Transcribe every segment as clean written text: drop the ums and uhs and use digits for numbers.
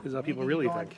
is how people really think.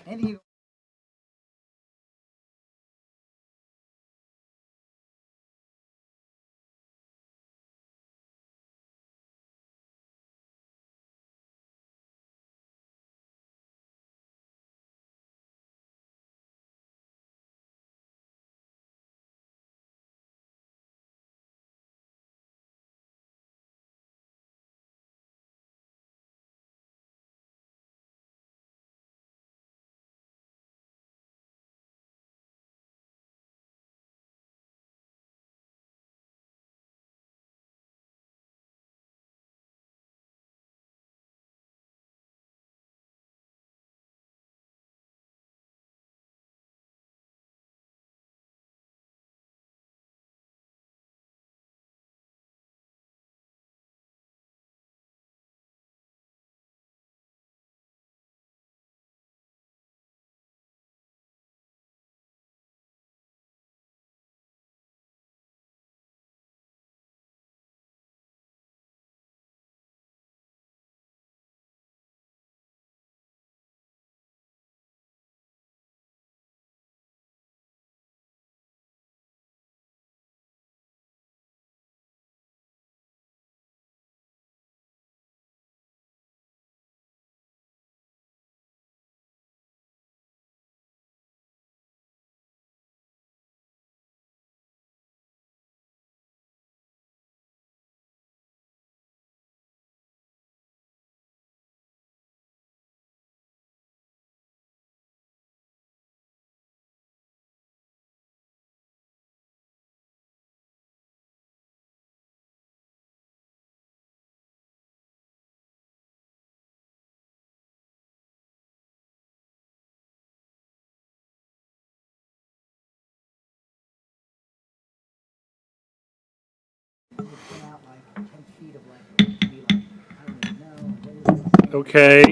Okay.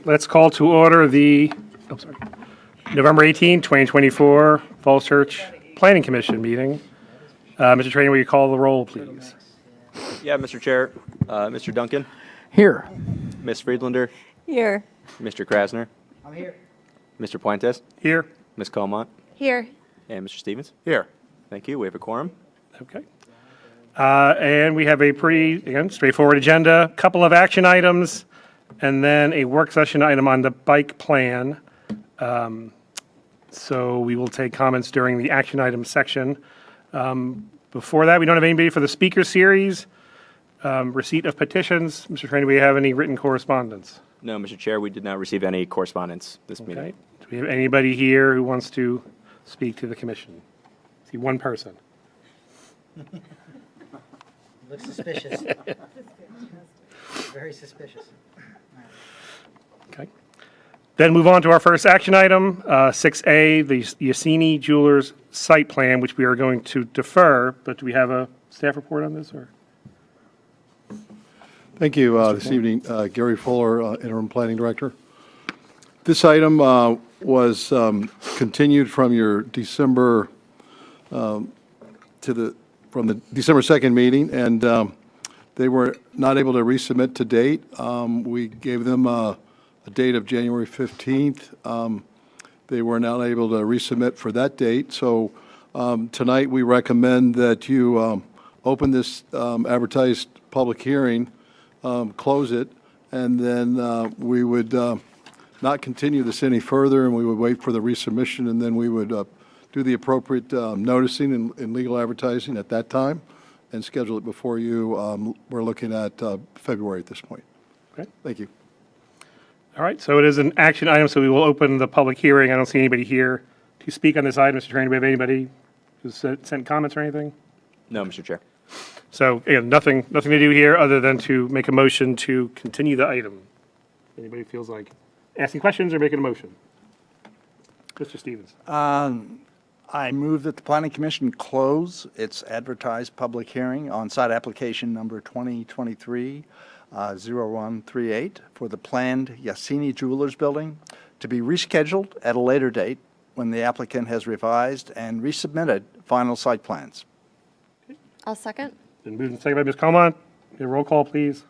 Let's call to order the November 18, 2024 Falls Church Planning Commission meeting. Mr. Trainer, will you call the roll, please? Yeah, Mr. Chair. Mr. Duncan, Here. Ms. Friedlander, Here. Mr. Krasner, I'm here. Mr. Puentes, Here. Ms. Comont, Here. and Mr. Stevens. Here. Thank you. We have a quorum. Okay. And we have a pretty, again, straightforward agenda, couple of action items, and then a work session item on the bike plan. So we will take comments during the action item section. Before that, we don't have anybody for the speaker series. Receipt of petitions. Mr. Trainer, do we have any written correspondence? No, Mr. Chair, we did not receive any correspondence this Okay. meeting. Do we have anybody here who wants to speak to the commission? See one person. Looks suspicious. Very suspicious. Okay. Then move on to our first action item, 6A, the Yassini Jewelers site plan, which we are going to defer, but do we have a staff report on this, or? Thank you. This evening, Gary Fuller, Interim Planning Director. This item was continued from your December, from the December 2nd meeting, and they were not able to resubmit to date. We gave them a date of January 15th. They were not able to resubmit for that date, so tonight we recommend that you open this advertised public hearing, close it, and then we would not continue this any further, and we would wait for the resubmission, and then we would do the appropriate noticing and legal advertising at that time and schedule it before you. We're looking at February at this point. Okay. Thank you. All right, so it is an action item, so we will open the public hearing. I don't see anybody here to speak on this item. Mr. Trainer, do we have anybody who's sent comments or anything? No, Mr. Chair. So, again, nothing to do here other than to make a motion to continue the item. Anybody feels like asking questions or making a motion? Mr. Stevens. I move that the Planning Commission close its advertised public hearing on site application number 2023-0138 for the planned Yassini Jewelers Building to be rescheduled at a later date when the applicant has revised and resubmitted final site plans. I'll second. Been moved and seconded by Ms. Comont. A roll call, please.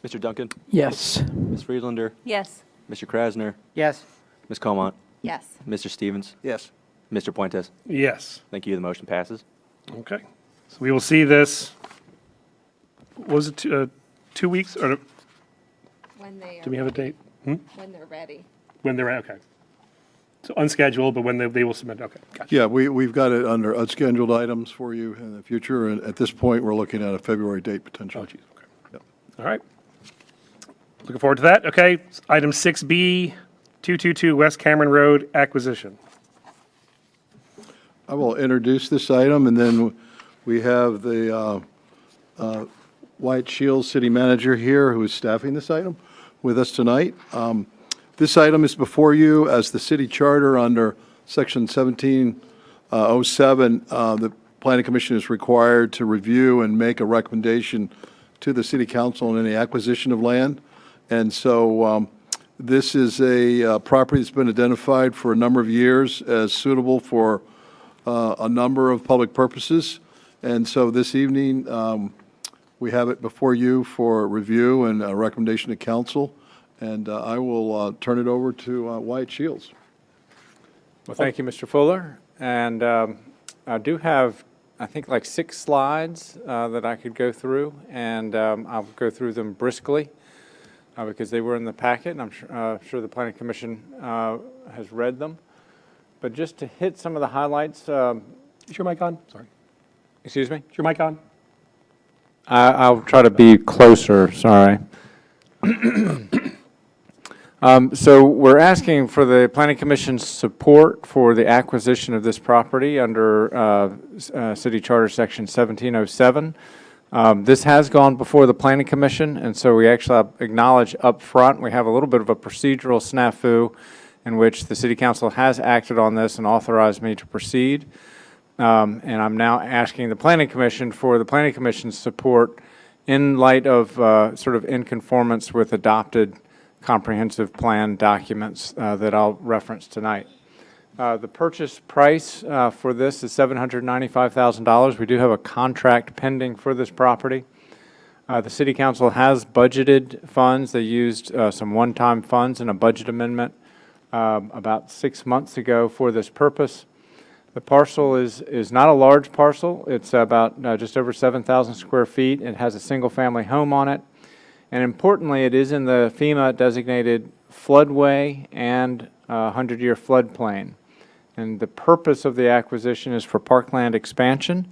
Mr. Duncan? Yes. Ms. Friedlander? Yes. Mr. Krasner? Yes. Ms. Comont? Yes. Mr. Stevens? Yes. Mr. Puentes? Yes. Thank you. The motion passes. Okay. So we will see this, what was it, 2 weeks, or When they do we have a date? when they're ready. When they're, okay. So unscheduled, but when they will submit, okay, gotcha. Yeah, we've got it under unscheduled items for you in the future, and at this point, we're looking at a February date Oh, potentially. geez, okay. Yep. All right. Looking forward to that. Okay, item 6B, 222 West Cameron Road acquisition. I will introduce this item, and then we have the White Shields City Manager here who is staffing this item with us tonight. This item is before you as the city charter under Section 1707. The Planning Commission is required to review and make a recommendation to the city council on any acquisition of land. And so this is a property that's been identified for a number of years as suitable for a number of public purposes. And so this evening, we have it before you for review and a recommendation to council. And I will turn it over to Wyatt Shields. Well, thank you, Mr. Fuller. And I do have, I think, like 6 slides that I could go through, and I'll go through them briskly because they were in the packet, and I'm sure the Planning Commission has read them. But just to hit some of the highlights. Is your mic on? Sorry. Excuse me? Is your mic on? I'll try to be closer, sorry. So we're asking for the Planning Commission's support for the acquisition of this property under City Charter Section 1707. This has gone before the Planning Commission, and so we actually acknowledge up front we have a little bit of a procedural snafu in which the City Council has acted on this and authorized me to proceed. And I'm now asking the Planning Commission for the Planning Commission's support in light of sort of in conformance with adopted comprehensive plan documents that I'll reference tonight. The purchase price for this is $795,000. We do have a contract pending for this property. The City Council has budgeted funds. They used some one-time funds in a budget amendment about 6 months ago for this purpose. The parcel is not a large parcel. It's about just over 7,000 square feet. It has a single-family home on it. And importantly, it is in the FEMA designated floodway and 100-year floodplain. And the purpose of the acquisition is for parkland expansion,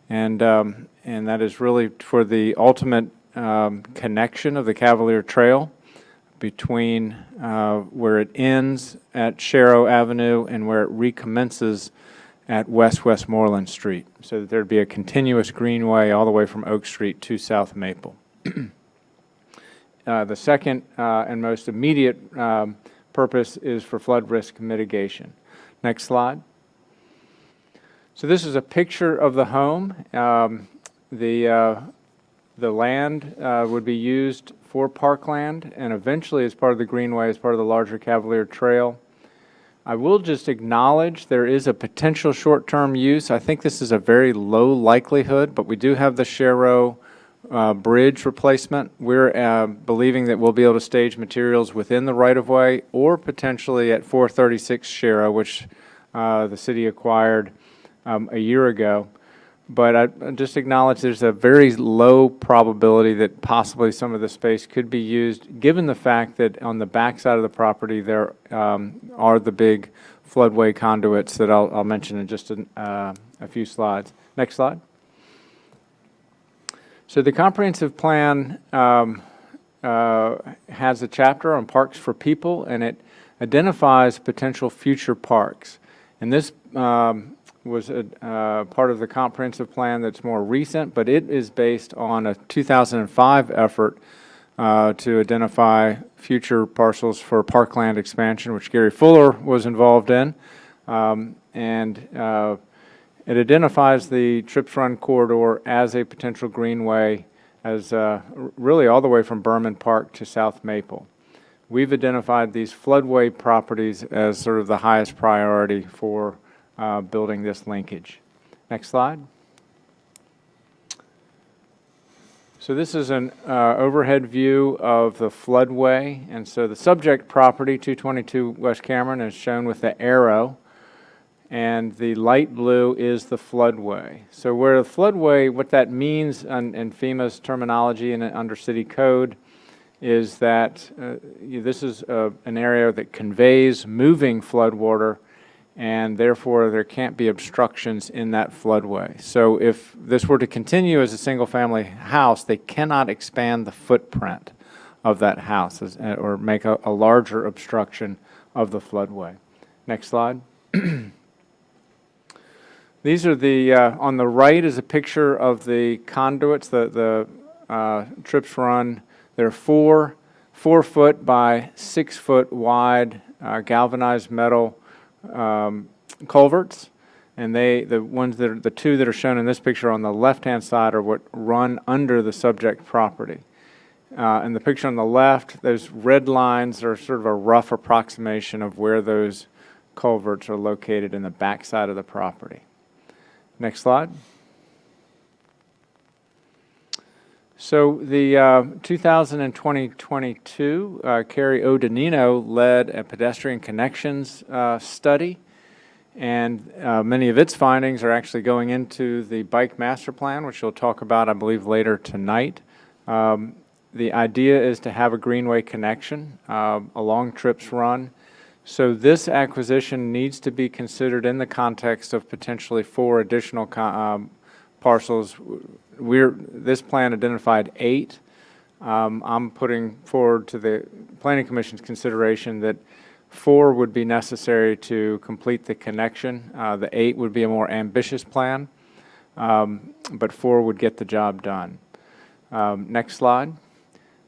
and that is really for the ultimate connection of the Cavalier Trail between where it ends at Sharrow Avenue and where it recommences at West Westmoreland Street, so that there'd be a continuous greenway all the way from Oak Street to South Maple. The second and most immediate purpose is for flood risk mitigation. Next slide. So this is a picture of the home. The land would be used for parkland and eventually as part of the greenway, as part of the larger Cavalier Trail. I will just acknowledge there is a potential short-term use. I think this is a very low likelihood, but we do have the Sharrow bridge replacement. We're believing that we'll be able to stage materials within the right-of-way or potentially at 436 Sharrow, which the city acquired a year ago. But I just acknowledge there's a very low probability that possibly some of the space could be used, given the fact that on the back side of the property there are the big floodway conduits that I'll mention in just a few slides. Next slide. So the comprehensive plan has a chapter on parks for people, and it identifies potential future parks. And this was a part of the comprehensive plan that's more recent, but it is based on a 2005 effort to identify future parcels for parkland expansion, which Gary Fuller was involved in. It identifies the Trips Run corridor as a potential greenway, as really all the way from Berman Park to South Maple. We've identified these floodway properties as sort of the highest priority for building this linkage. Next slide. So this is an overhead view of the floodway, and so the subject property, 222 West Cameron, is shown with the arrow, and the light blue is the floodway. So where the floodway, what that means in FEMA's terminology and under city code is that this is an area that conveys moving floodwater, and therefore there can't be obstructions in that floodway. So if this were to continue as a single-family house, they cannot expand the footprint of that house or make a larger obstruction of the floodway. Next slide. These are the, on the right is a picture of the conduits, the trips run. They're 4 4-foot by 6-foot wide galvanized metal culverts, and the two that are shown in this picture on the left-hand side are what run under the subject property. And the picture on the left, those red lines are sort of a rough approximation of where those culverts are located in the backside of the property. Next slide. So the 2020-22, Carrie O'Danino led a pedestrian connections study, and many of its findings are actually going into the bike master plan, which we'll talk about, I believe, later tonight. The idea is to have a greenway connection along Trips Run. So this acquisition needs to be considered in the context of potentially 4 additional parcels. This plan identified 8. I'm putting forward to the Planning Commission's consideration that 4 would be necessary to complete the connection. The 8 would be a more ambitious plan, but 4 would get the job done. Next slide.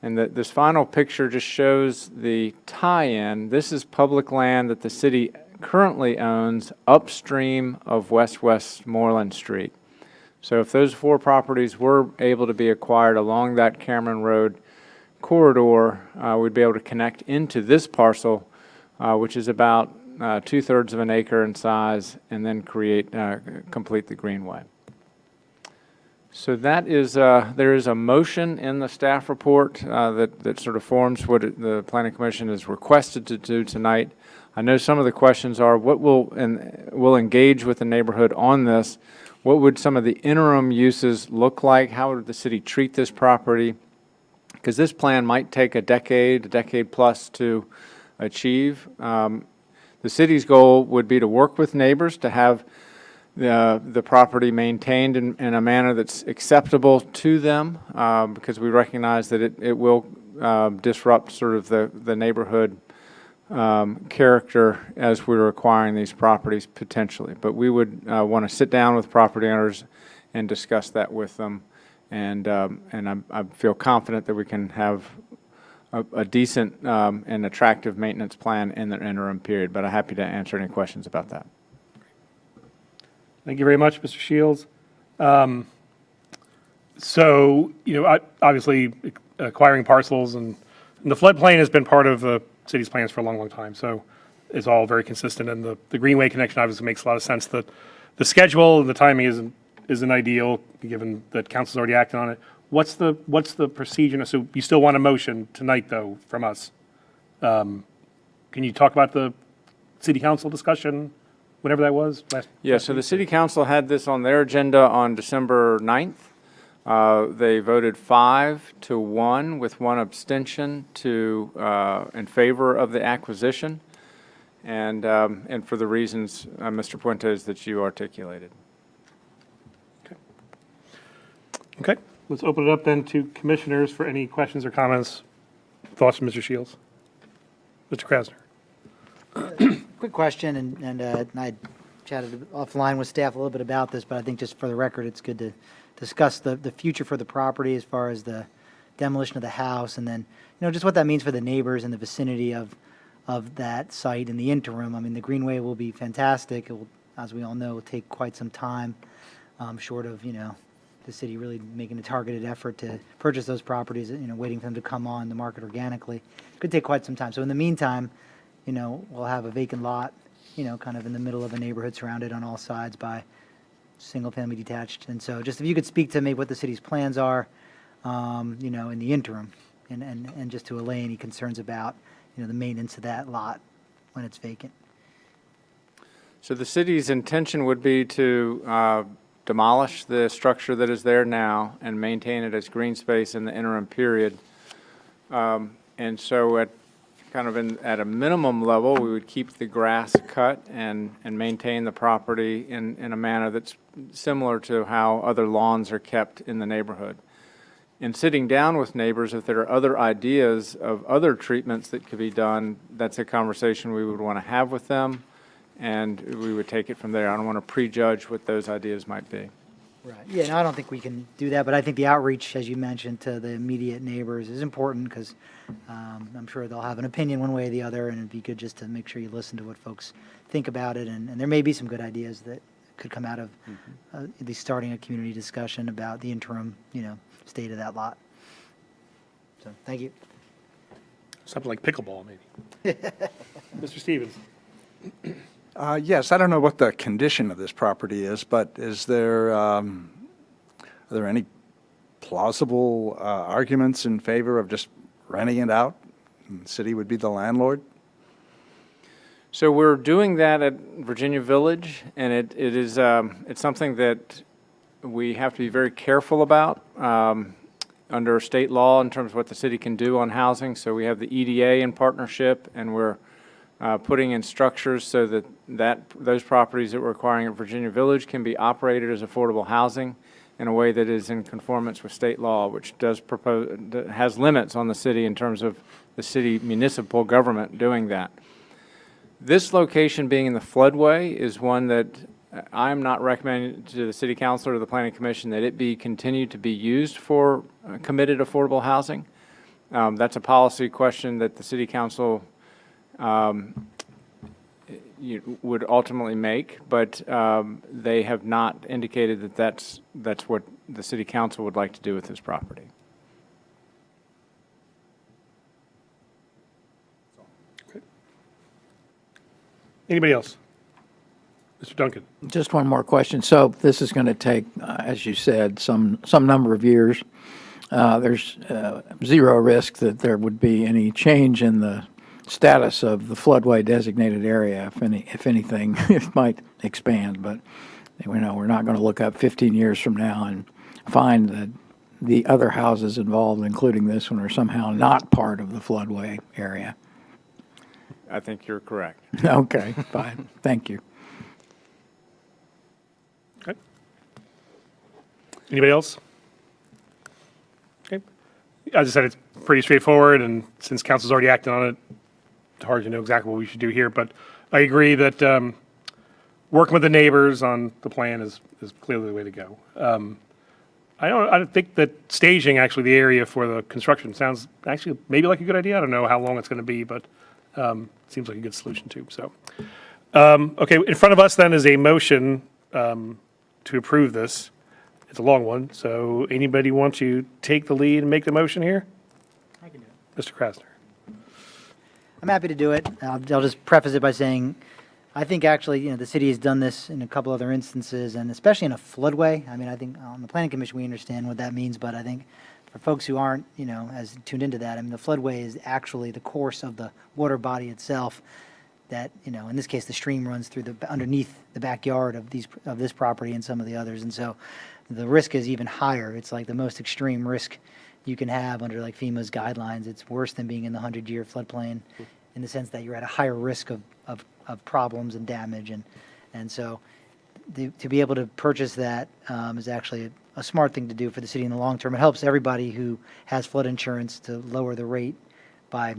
And this final picture just shows the tie-in. This is public land that the city currently owns upstream of West Westmoreland Street. So if those 4 properties were able to be acquired along that Cameron Road corridor, we'd be able to connect into this parcel, which is about 2/3 of an acre in size, and then complete the greenway. So that is, there is a motion in the staff report that sort of forms what the Planning Commission is requested to do tonight. I know some of the questions are, we'll engage with the neighborhood on this. What would some of the interim uses look like? How would the city treat this property? Because this plan might take a decade plus to achieve. The city's goal would be to work with neighbors to have the property maintained in a manner that's acceptable to them, because we recognize that it will disrupt sort of the neighborhood character as we're acquiring these properties potentially. But we would want to sit down with property owners and discuss that with them, and I feel confident that we can have a decent and attractive maintenance plan in the interim period, but I'm happy to answer any questions about that. Thank you very much, Mr. Shields. So, obviously acquiring parcels and the floodplain has been part of the city's plans for a long time. So it's all very consistent, and the Greenway connection obviously makes a lot of sense. The schedule and the timing isn't ideal, given that council's already acted on it. What's the procedure? So you still want a motion tonight, though, from us? Can you talk about the city council discussion? Whatever that was Yeah, so the city council had this on their agenda on December 9th. They voted 5-1 with 1 abstention in favor of the acquisition, and for the reasons, Mr. Puentes, that you articulated. Okay, let's open it up then to commissioners for any questions or comments. Thoughts from Mr. Shields? Mr. Krasner? Quick question, and I chatted offline with staff a little bit about this, but I think just for the record, it's good to discuss the future for the property as far as the demolition of the house, and then, just what that means for the neighbors in the vicinity of that site in the interim. I mean, the Greenway will be fantastic. It will, as we all know, will take quite some time, short of, the city really making a targeted effort to purchase those properties, waiting for them to come on the market organically. It could take quite some time. So in the meantime, we'll have a vacant lot, kind of in the middle of a neighborhood surrounded on all sides by single-family detached. And so just if you could speak to maybe what the city's plans are, in the interim, and just to allay any concerns about, the maintenance of that lot when it's vacant. So the city's intention would be to demolish the structure that is there now and maintain it as green space in the interim period. And so at a minimum level, we would keep the grass cut and maintain the property in a manner that's similar to how other lawns are kept in the neighborhood. In sitting down with neighbors, if there are other ideas of other treatments that could be done, that's a conversation we would want to have with them, and we would take it from there. I don't want to prejudge what those ideas might be. Right. Yeah, no, I don't think we can do that, but I think the outreach, as you mentioned, to the immediate neighbors is important because I'm sure they'll have an opinion one way or the other, and it'd be good just to make sure you listen to what folks think about it, and there may be some good ideas that could come out of at least starting a community discussion about the interim, state of that lot. So, thank you. Something like pickleball, maybe. Mr. Stevens? Yes, I don't know what the condition of this property is, but is there, are there any plausible arguments in favor of just renting it out? And the city would be the landlord? So we're doing that at Virginia Village, and it is it's something that we have to be very careful about under state law in terms of what the city can do on housing. So we have the EDA in partnership, and we're putting in structures so that those properties that we're acquiring at Virginia Village can be operated as affordable housing in a way that is in conformance with state law, which has limits on the city in terms of the city municipal government doing that. This location being in the floodway is one that I'm not recommending to the city council or the planning commission that it be continued to be used for committed affordable housing. That's a policy question that the city council would ultimately make, but they have not indicated that that's what the city council would like to do with this property. Anybody else? Mr. Duncan? Just one more question. So this is going to take, as you said, some number of years. There's zero risk that there would be any change in the status of the floodway designated area. If anything, it might expand, but we're not going to look up 15 years from now and find that the other houses involved, including this one, are somehow not part of the floodway area. I think you're correct. Okay, fine. Thank you. Okay. Anybody else? Okay. As I said, it's pretty straightforward, and since council's already acted on it, it's hard to know exactly what we should do here, but I agree that working with the neighbors on the plan is clearly the way to go. I don't think that staging actually the area for the construction sounds actually maybe like a good idea. I don't know how long it's going to be, but seems like a good solution too. So, okay, in front of us then is a motion to approve this. It's a long one, so anybody want to take the lead and make the motion here? I can do it. Mr. Krasner. I'm happy to do it. I'll just preface it by saying, I think actually, the city has done this in a couple other instances, and especially in a floodway. I mean, I think on the planning commission, we understand what that means, but I think for folks who aren't, as tuned into that, I mean, the floodway is actually the course of the water body itself that, in this case, the stream runs through underneath the backyard of this property and some of the others. And so the risk is even higher. It's like the most extreme risk you can have under like FEMA's guidelines. It's worse than being in the 100-year floodplain in the sense that you're at a higher risk of problems and damage. And so to be able to purchase that is actually a smart thing to do for the city in the long term. It helps everybody who has flood insurance to lower the rate by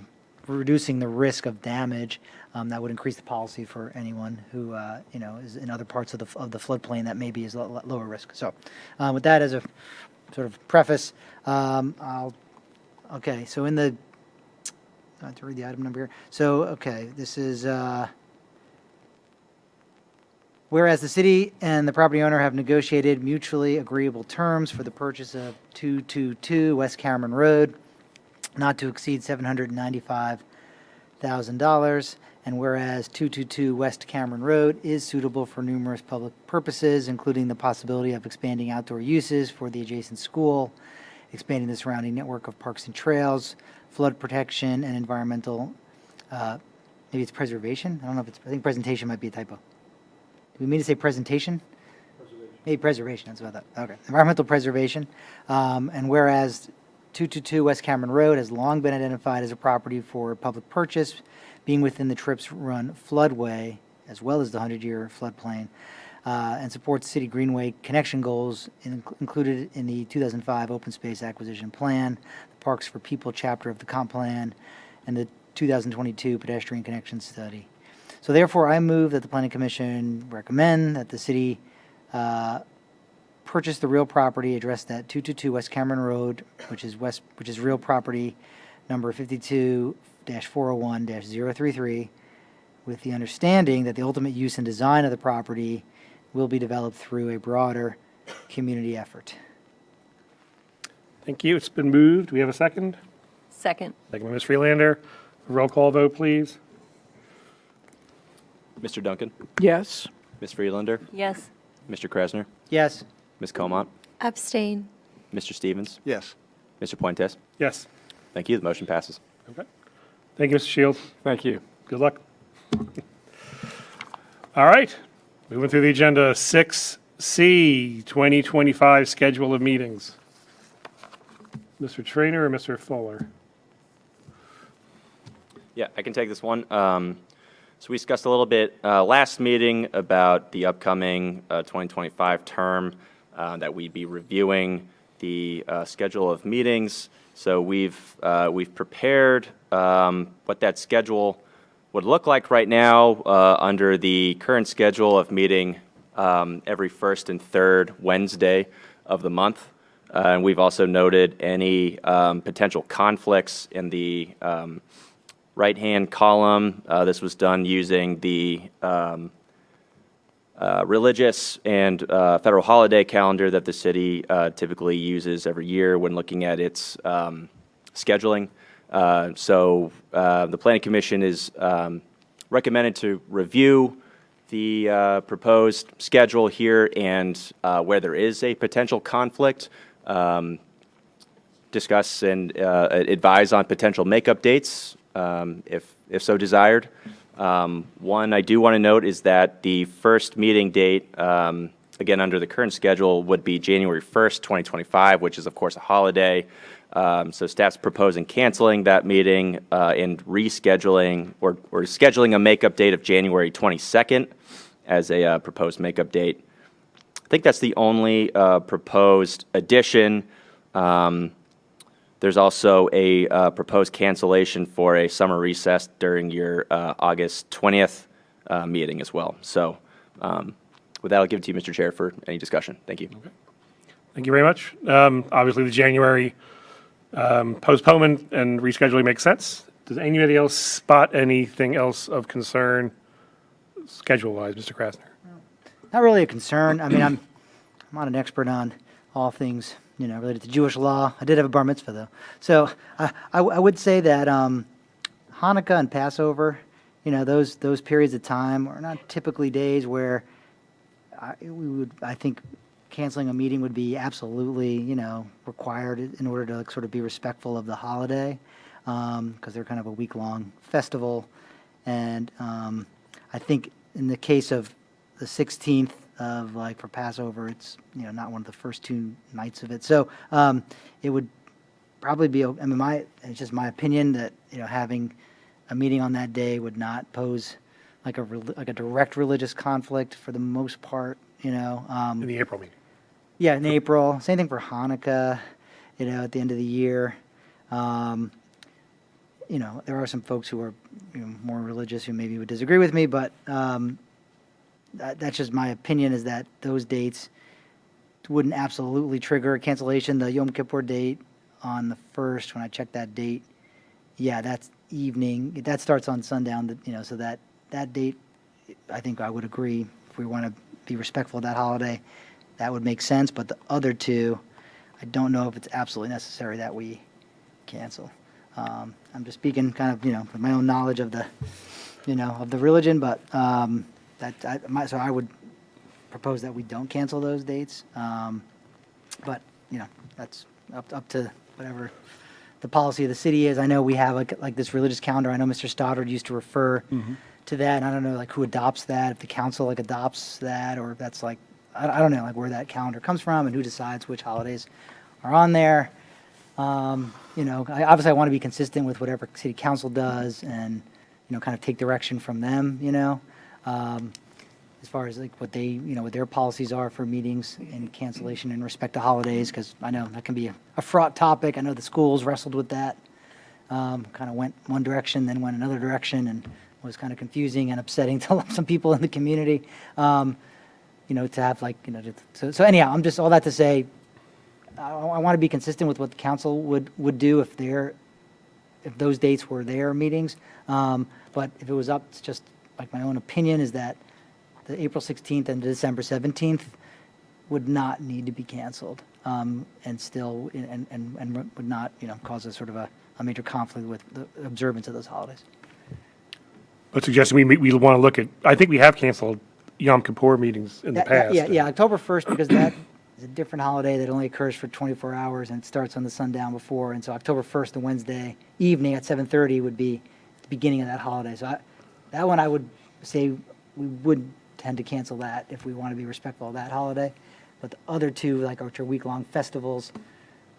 reducing the risk of damage. That would increase the policy for anyone who is in other parts of the floodplain that maybe is lower risk. So with that as a sort of preface, okay, so in the, I have to read the item number here. So, okay, this is, whereas the city and the property owner have negotiated mutually agreeable terms for the purchase of 222 West Cameron Road, not to exceed $795,000, and whereas 222 West Cameron Road is suitable for numerous public purposes, including the possibility of expanding outdoor uses for the adjacent school, expanding the surrounding network of parks and trails, flood protection, and environmental, maybe it's preservation? I don't know if it's, I think presentation might be a typo. Do we mean to say presentation? Maybe preservation, that's what I thought. Okay. Environmental preservation. And whereas 222 West Cameron Road has long been identified as a property for public purchase, being within the Trips Run floodway, as well as the 100-year floodplain, and supports city greenway connection goals included in the 2005 Open Space Acquisition Plan, the Parks for People chapter of the Comp Plan, and the 2022 Pedestrian Connection Study. So therefore, I move that the Planning Commission recommend that the city purchase the real property addressed at 222 West Cameron Road, which is real property number 52-401-033, with the understanding that the ultimate use and design of the property will be developed through a broader community effort. Thank you. It's been moved. Do we have a second? Second. Second by Ms. Freelander. Roll call vote, please. Mr. Duncan? Yes. Ms. Freelander? Yes. Mr. Krasner? Yes. Ms. Comont? Abstain. Mr. Stevens? Yes. Mr. Puentes? Yes. Thank you. The motion passes. Okay. Thank you, Mr. Shields. Thank you. Good luck. All right. Moving through the agenda, 6C, 2025 schedule of meetings. Mr. Trainer or Mr. Fuller? Yeah, I can take this one. So we discussed a little bit last meeting about the upcoming 2025 term, that we'd be reviewing the schedule of meetings. So we've prepared what that schedule would look like right now under the current schedule of meeting every first and third Wednesday of the month. And we've also noted any potential conflicts in the right-hand column. This was done using the religious and federal holiday calendar that the city typically uses every year when looking at its scheduling. So the Planning Commission is recommended to review the proposed schedule here, and where there is a potential conflict, discuss and advise on potential makeup dates if so desired. One I do want to note is that the first meeting date, again, under the current schedule, would be January 1st, 2025, which is, of course, a holiday. So staff's proposing canceling that meeting and rescheduling or scheduling a makeup date of January 22nd as a proposed makeup date. I think that's the only proposed addition. There's also a proposed cancellation for a summer recess during your August 20th meeting as well. So with that, I'll give it to you, Mr. Chair, for any discussion. Thank you. Okay. Thank you very much. Obviously, the January postponement and rescheduling makes sense. Does anybody else spot anything else of concern schedule-wise, Mr. Krasner? Not really a concern. I mean, I'm not an expert on all things, related to Jewish law. I did have a bar mitzvah, though. So I would say that Hanukkah and Passover, those periods of time are not typically days where I think canceling a meeting would be absolutely, required in order to sort of be respectful of the holiday, because they're kind of a week-long festival. And I think in the case of the 16th of for Passover, it's not one of the first two nights of it. So it would probably be. I mean, it's just my opinion that having a meeting on that day would not pose like a direct religious conflict for the most part. In the April meeting. Yeah, in April. Same thing for Hanukkah. At the end of the year. There are some folks who are more religious who maybe would disagree with me, but that's just my opinion, is that those dates wouldn't absolutely trigger a cancellation. The Yom Kippur date on the 1st, when I checked that date, yeah, that's evening. That starts on sundown, so that date, I think I would agree, if we want to be respectful of that holiday, that would make sense. But the other two, I don't know if it's absolutely necessary that we cancel. I'm just speaking kind of, with my own knowledge of the, of the religion, but so I would propose that we don't cancel those dates. But, that's up to whatever the policy of the city is. I know we have like this religious calendar. I know Mr. Stoddard used to refer to that, and I don't know like who adopts that, if the council like adopts that, or if that's like, I don't know like where that calendar comes from and who decides which holidays are on there. You know, obviously I want to be consistent with whatever city council does and, you know, kind of take direction from them, you know, as far as like what they, you know, what their policies are for meetings and cancellation in respect to holidays, because I know that can be a fraught topic. I know the schools wrestled with that, kind of went one direction, then went another direction, and was kind of confusing and upsetting to some people in the community. You know, to have like, you know, so anyhow, I'm just, all that to say, I want to be consistent with what the council would do if those dates were their meetings. But if it was up, it's just like my own opinion is that the April 16th and December 17th would not need to be canceled, and still, and would not, you know, cause a sort of a major conflict with the observance of those holidays. But suggesting we want to look at, I think we have canceled Yom Kippur meetings in the past. Yeah, October 1st, because that is a different holiday that only occurs for 24 hours and it starts on the sundown before. And so October 1st, the Wednesday evening at 7:30 would be the beginning of that holiday. So that one I would say we would tend to cancel that if we want to be respectful of that holiday. But the other two, like which are week-long festivals,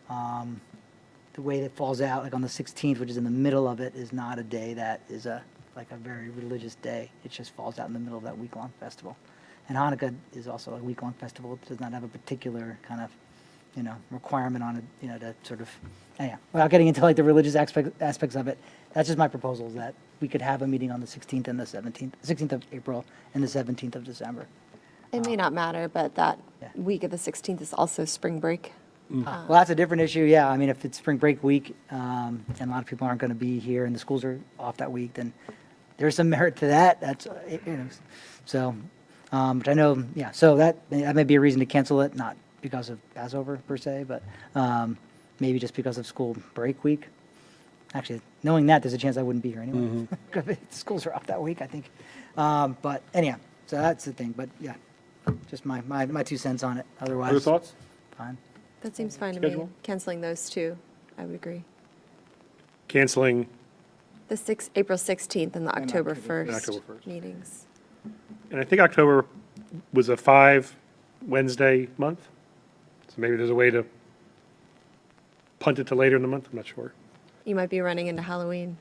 the way that falls out, like on the 16th, which is in the middle of it, is not a day that is like a very religious day. It just falls out in the middle of that week-long festival. And Hanukkah is also a week-long festival. It does not have a particular kind of, you know, requirement on it, you know, to sort of, anyhow, without getting into like the religious aspects of it, that's just my proposal, is that we could have a meeting on the 16th and the 17th, 16th of April and the 17th of December. It may not matter, but that Yeah. week of the 16th is also spring break. Well, that's a different issue, yeah. I mean, if it's spring break week, and a lot of people aren't going to be here and the schools are off that week, then there's some merit to that. That's, you know, so, but I know, yeah, so that may be a reason to cancel it, not because of Passover per se, but maybe just because of school break week. Actually, knowing that, there's a chance I wouldn't be here anyway. The schools are off that week, I think. But anyhow, so that's the thing. But yeah, just my 2 cents on it. Otherwise, Other thoughts? fine. That seems fine to me. Schedule? Canceling those two, I would agree. Canceling, The April 16th and the October October 1st 1st. meetings. and I think October was a 5 Wednesday month. So maybe there's a way to punt it to later in the month. I'm not sure. You might be running into Halloween.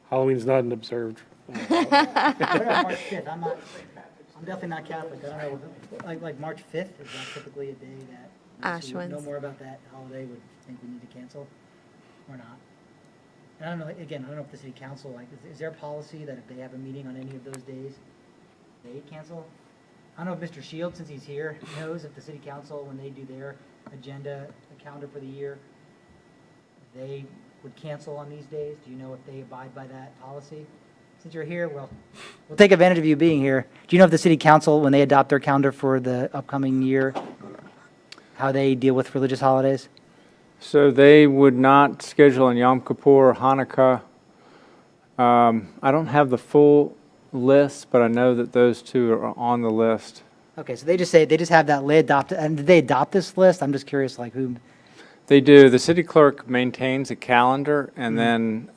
Halloween's not an observed. What about March 5th? I'm definitely not Catholic. I don't know. Like March 5th, is that typically a day that Ash those who know Wednesday. more about that holiday would think we need to cancel or not? And I don't know, again, I don't know if the city council, like, is there a policy that if they have a meeting on any of those days, they cancel? I don't know if Mr. Shields, since he's here, knows if the city council, when they do their agenda, the calendar for the year, they would cancel on these days. Do you know if they abide by that policy? Since you're here, well, we'll take advantage of you being here. Do you know if the city council, when they adopt their calendar for the upcoming year, how they deal with religious holidays? So they would not schedule in Yom Kippur, Hanukkah. I don't have the full list, but I know that those two are on the list. Okay, so they just have that list adopted, and did they adopt this list? I'm just curious, like who, They do. The city clerk maintains a calendar and then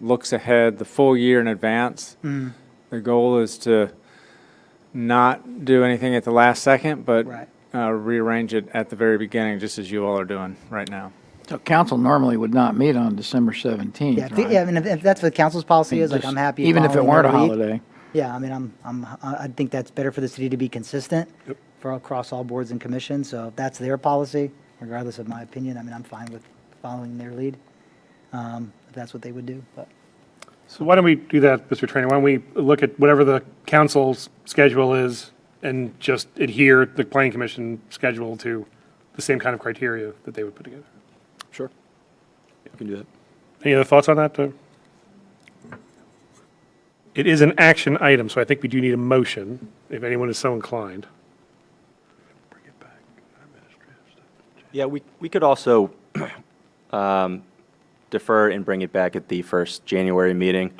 looks ahead the full year in advance. The goal is to not do anything at the last second, but Right. rearrange it at the very beginning, just as you all are doing right now. So council normally would not meet on December 17th, yeah, right? yeah, I mean, if that's what council's policy is, like, Just- I'm happy. Even if it following weren't a their lead. holiday. Yeah, I mean, I think that's better for the city to be consistent for across all boards and commissions. So if that's their policy, regardless of my opinion, I mean, I'm fine with following their lead, if that's what they would do. But So why don't we do that, Mr. Trainer? Why don't we look at whatever the council's schedule is and just adhere the planning commission schedule to the same kind of criteria that they would put together? Sure. We can do that. Any other thoughts on that? It is an action item, so I think we do need a motion, if anyone is so inclined. Yeah, we could also defer and bring it back at the first January meeting,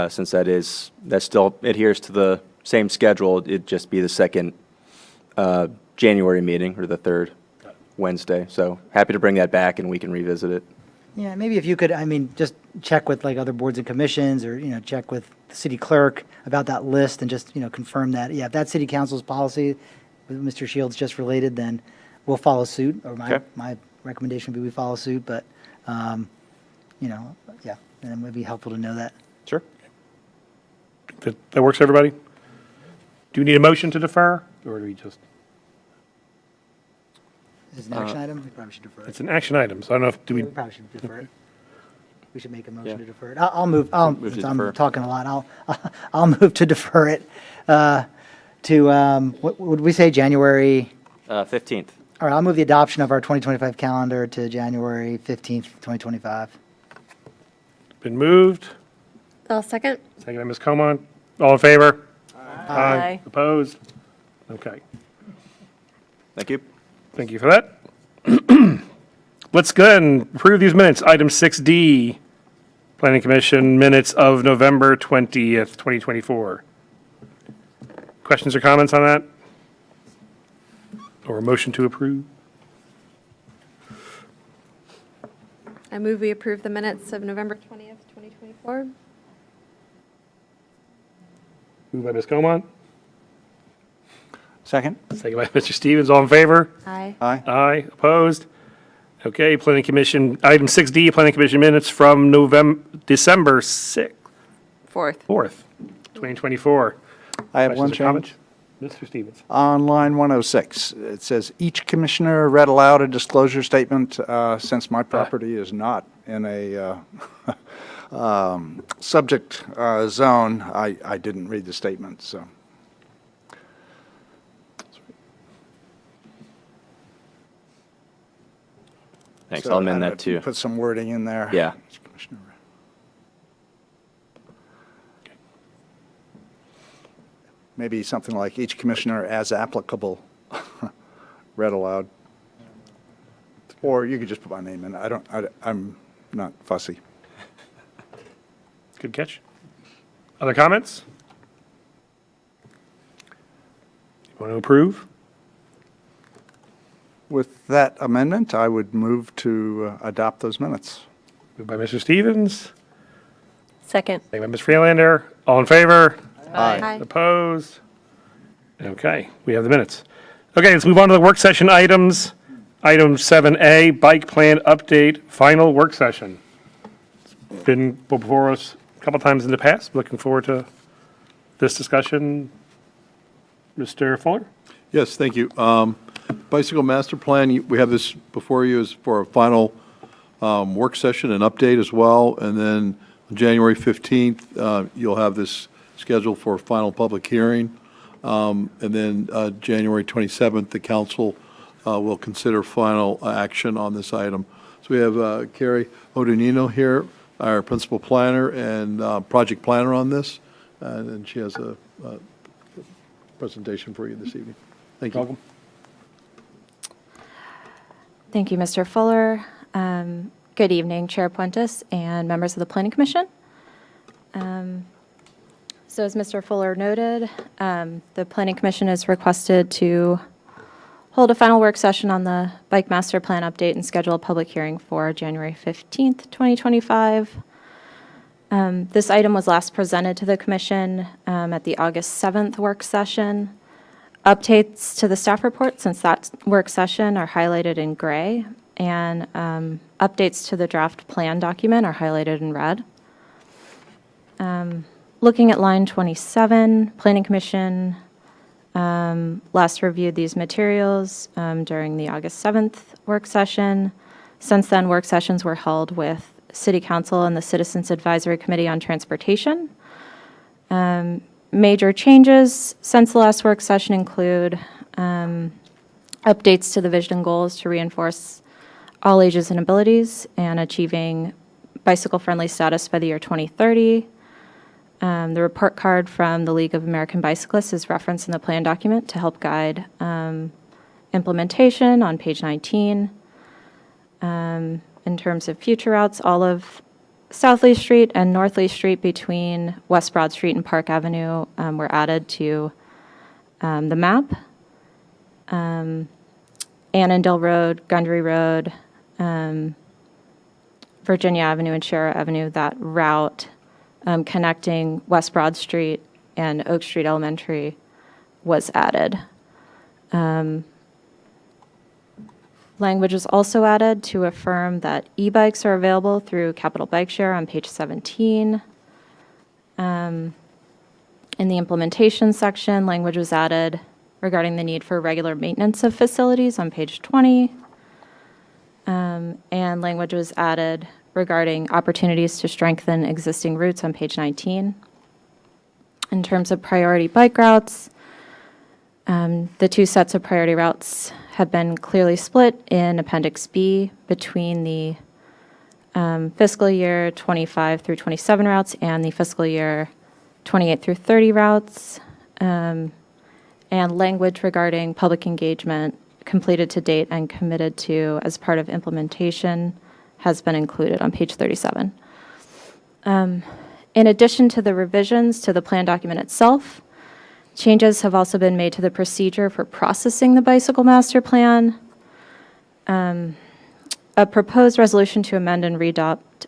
since that still adheres to the same schedule. It'd just be the second January meeting or the third. Wednesday. So happy to bring that back and we can revisit it. Yeah, maybe if you could, I mean, just check with like other boards and commissions or, check with the city clerk about that list and just, confirm that, yeah, if that's city council's policy, with Mr. Shields just related, then we'll follow suit, or Okay. my recommendation would be we follow suit, but, yeah, and it would be helpful to know that. Sure. That works, for everybody? Do we need a motion to defer, or do we just, Is it an action item? We probably should defer it. it's an action item, so I don't know if, do We we, probably should defer it. We should make a Yeah. motion to defer it. I'll move, Move to since I'm defer. talking a lot, I'll move to defer it to, what would we say, January? 15th. All right, I'll move the adoption of our 2025 calendar to January 15th, 2025. been moved? I'll second. Second by Ms. Comon. All in favor? Aye. Opposed? Okay. Thank you. Thank you for that. Let's go ahead and approve these minutes. Item 6D, Planning Commission minutes of November 20th, 2024. Questions or comments on that? Or a motion to approve? I move we approve the minutes of November 20th, 2024. Moved by Ms. Comon, Second? second by Mr. Stevens. All in favor? Aye. Aye. Aye. Opposed? Okay, Planning Commission, item 6D, Planning Commission minutes from December 6th, 4th, 2024. I have one Questions or change. comments? Mr. Stevens. On line 106, it says, "Each commissioner read aloud a disclosure statement." Since my property is not in a subject zone, I didn't read the statement, so. Thanks. So I'll amend I that too. Put some wording in there. Yeah. Each commissioner read. Maybe something like each commissioner as applicable read aloud. Or you could just put my name in. I'm not fussy. Good catch. Other comments? You want to approve? With that amendment, I would move to adopt those minutes. Moved by Mr. Stevens, Second. second by Ms. Freelander. All in favor? Aye. Opposed? Okay, we have the minutes. Okay, let's move on to the work session items. Item 7A, bike plan update, final work session. It's been before us a couple times in the past. Looking forward to this discussion. Mr. Fuller? Yes, thank you. Bicycle Master Plan, we have this before you is for a final work session and update as well. And then on January 15th, you'll have this scheduled for a final public hearing. And then January 27th, the council will consider final action on this item. So we have Carrie Odonino here, our principal planner and project planner on this. And she has a presentation for you this evening. Thank you. Welcome. Thank you, Mr. Fuller. Good evening, Chair Puentes and members of the Planning Commission. So as Mr. Fuller noted, the Planning Commission is requested to hold a final work session on the Bike Master Plan update and schedule a public hearing for January 15th, 2025. This item was last presented to the Commission at the August 7th work session. Updates to the staff report since that work session are highlighted in gray, and updates to the draft plan document are highlighted in red. Looking at line 27, Planning Commission last reviewed these materials during the August 7th work session. Since then, work sessions were held with City Council and the Citizens Advisory Committee on Transportation. Major changes since the last work session include updates to the vision and goals to reinforce all ages and abilities and achieving bicycle-friendly status by the year 2030. The report card from the League of American Bicyclists is referenced in the plan document to help guide implementation on page 19. In terms of future routes, all of South Lee Street and North Lee Street between West Broad Street and Park Avenue were added to the map. Annandale Road, Gundry Road, Virginia Avenue and Shara Avenue, that route connecting West Broad Street and Oak Street Elementary was added. Language was also added to affirm that e-bikes are available through Capital Bike Share on page 17. In the implementation section, language was added regarding the need for regular maintenance of facilities on page 20. And language was added regarding opportunities to strengthen existing routes on page 19. In terms of priority bike routes, the two sets of priority routes have been clearly split in Appendix B between the fiscal year 25 through 27 routes and the fiscal year 28 through 30 routes, and language regarding public engagement completed to date and committed to as part of implementation has been included on page 37. In addition to the revisions to the plan document itself, changes have also been made to the procedure for processing the bicycle master plan. A proposed resolution to amend and readopt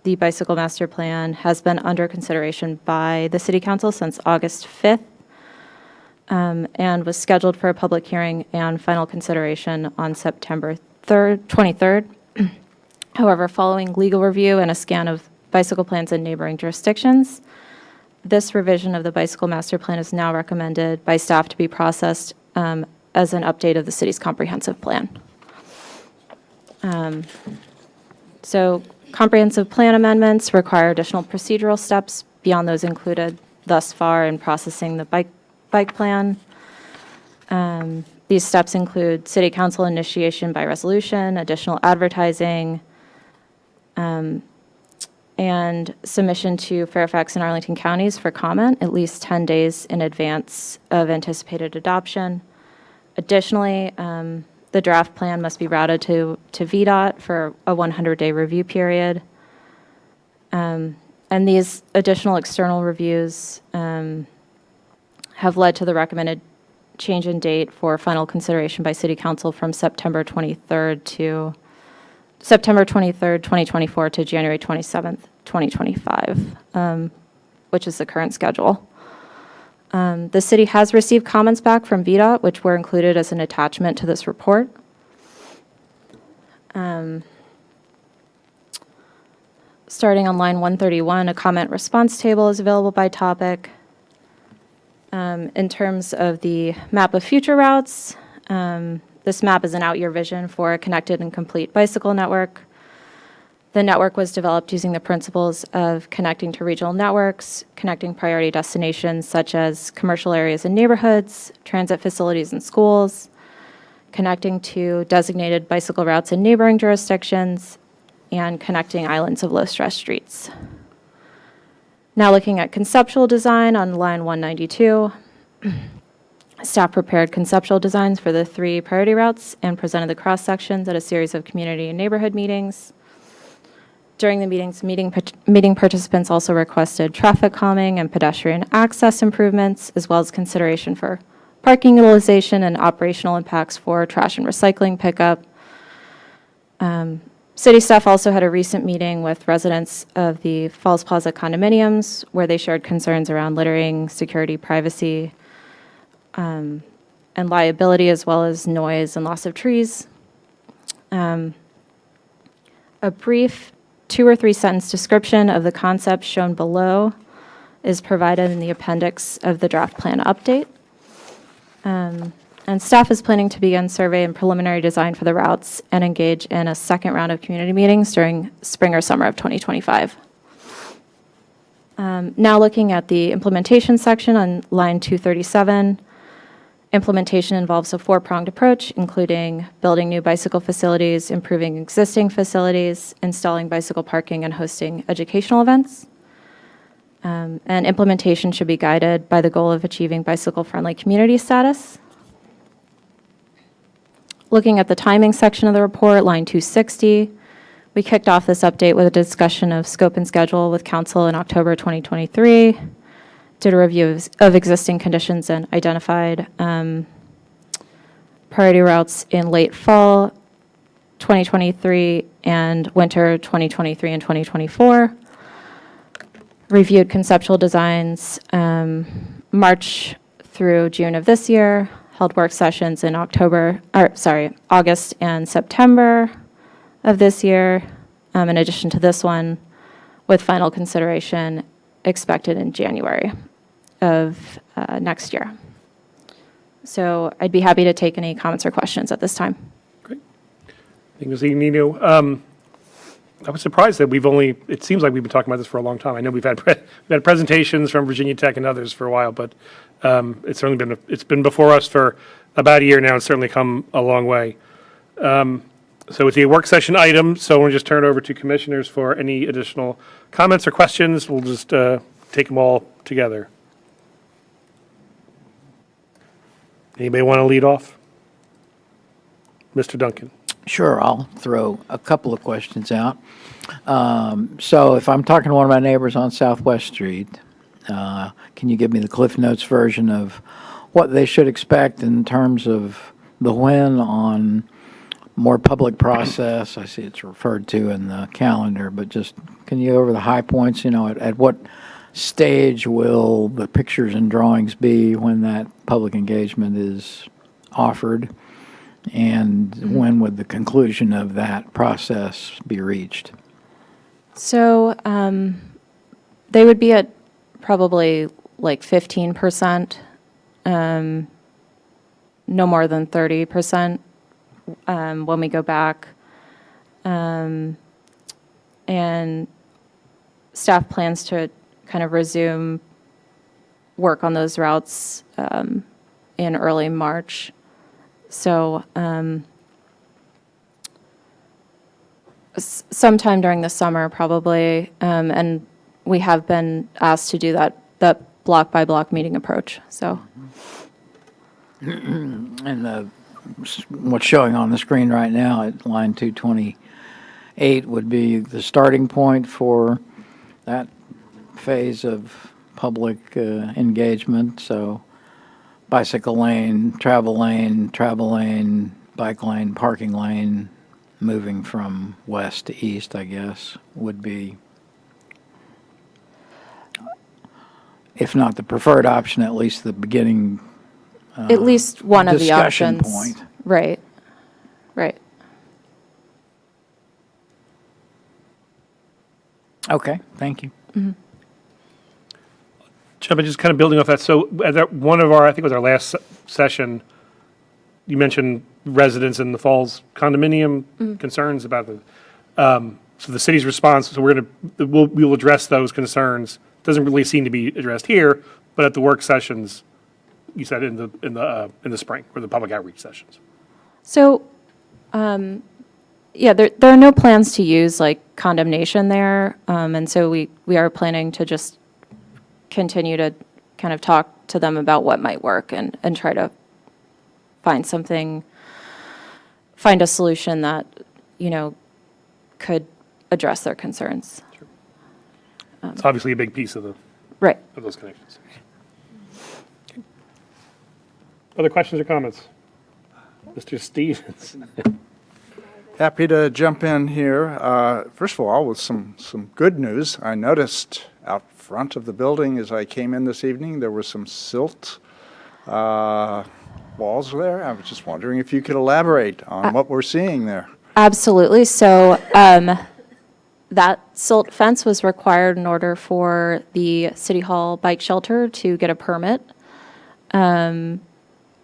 the bicycle master plan has been under consideration by the City Council since August 5th and was scheduled for a public hearing and final consideration on September 23rd. However, following legal review and a scan of bicycle plans in neighboring jurisdictions, this revision of the bicycle master plan is now recommended by staff to be processed as an update of the city's comprehensive plan. So comprehensive plan amendments require additional procedural steps beyond those included thus far in processing the bike plan. These steps include city council initiation by resolution, additional advertising, and submission to Fairfax and Arlington counties for comment at least 10 days in advance of anticipated adoption. Additionally, the draft plan must be routed to VDOT for a 100-day review period. And these additional external reviews have led to the recommended change in date for final consideration by City Council from September 23rd, 2024 to January 27th, 2025, which is the current schedule. The city has received comments back from VDOT, which were included as an attachment to this report. Starting on line 131, a comment response table is available by topic. In terms of the map of future routes, this map is an out-year vision for a connected and complete bicycle network. The network was developed using the principles of connecting to regional networks, connecting priority destinations such as commercial areas and neighborhoods, transit facilities and schools, connecting to designated bicycle routes in neighboring jurisdictions, and connecting islands of low-stress streets. Now looking at conceptual design on line 192, staff prepared conceptual designs for the 3 priority routes and presented the cross-sections at a series of community and neighborhood meetings. During the meetings, meeting participants also requested traffic calming and pedestrian access improvements, as well as consideration for parking utilization and operational impacts for trash and recycling pickup. City staff also had a recent meeting with residents of the Falls Plaza condominiums, where they shared concerns around littering, security, privacy, and liability, as well as noise and loss of trees. A brief 2 or 3 sentence description of the concepts shown below is provided in the appendix of the draft plan update. And staff is planning to begin survey and preliminary design for the routes and engage in a second round of community meetings during spring or summer of 2025. Now looking at the implementation section on line 237, implementation involves a 4-pronged approach, including building new bicycle facilities, improving existing facilities, installing bicycle parking, and hosting educational events. And implementation should be guided by the goal of achieving bicycle-friendly community status. Looking at the timing section of the report, line 260, we kicked off this update with a discussion of scope and schedule with council in October 2023, did a review of existing conditions and identified priority routes in late fall 2023 and winter 2023 and 2024. Reviewed conceptual designs March through June of this year, held work sessions in August and September of this year, in addition to this one, with final consideration expected in January of next year. So I'd be happy to take any comments or questions at this time. Great. Thank you, Ms. Ignino. I was surprised that it seems like we've been talking about this for a long time. I know we've had presentations from Virginia Tech and others for a while, but it's certainly been before us for about a year now. It's certainly come a long way. So it's a work session item, so we'll just turn it over to commissioners for any additional comments or questions. We'll just take them all together. Anybody want to lead off? Mr. Duncan. Sure, I'll throw a couple of questions out. So if I'm talking to one of my neighbors on Southwest Street, can you give me the Cliff Notes version of what they should expect in terms of the when on more public process? I see it's referred to in the calendar, but just can you go over the high points, at what stage will the pictures and drawings be when that public engagement is offered? And when would the conclusion of that process be reached? So they would be at probably like 15%, no more than 30% when we go back. And staff plans to kind of resume work on those routes in early March. So sometime during the summer, probably, and we have been asked to do that block-by-block meeting approach, so. And what's showing on the screen right now at line 228 would be the starting point for that phase of public engagement. So bicycle lane, travel lane, bike lane, parking lane, moving from west to east, I guess, would be, if not the preferred option, at least the beginning At least one of the discussion options. point. Right. Okay, thank you. Chubb, just kind of building off that, so at one of our, I think it was our last session, you mentioned residents in the Falls condominium concerns about so the city's response, so we'll address those concerns. Doesn't really seem to be addressed here, but at the work sessions, you said in the spring, or the public outreach sessions. So, yeah, there are no plans to use like condemnation there, and so we are planning to just continue to kind of talk to them about what might work and try to find a solution that, could address their concerns. It's obviously a big piece of Right. those connections. Okay. Other questions or comments? Mr. Stevens. Happy to jump in here. First of all, with some good news. I noticed out front of the building as I came in this evening, there were some silt walls there. I was just wondering if you could elaborate on what we're seeing there. Absolutely. So that silt fence was required in order for the City Hall bike shelter to get a permit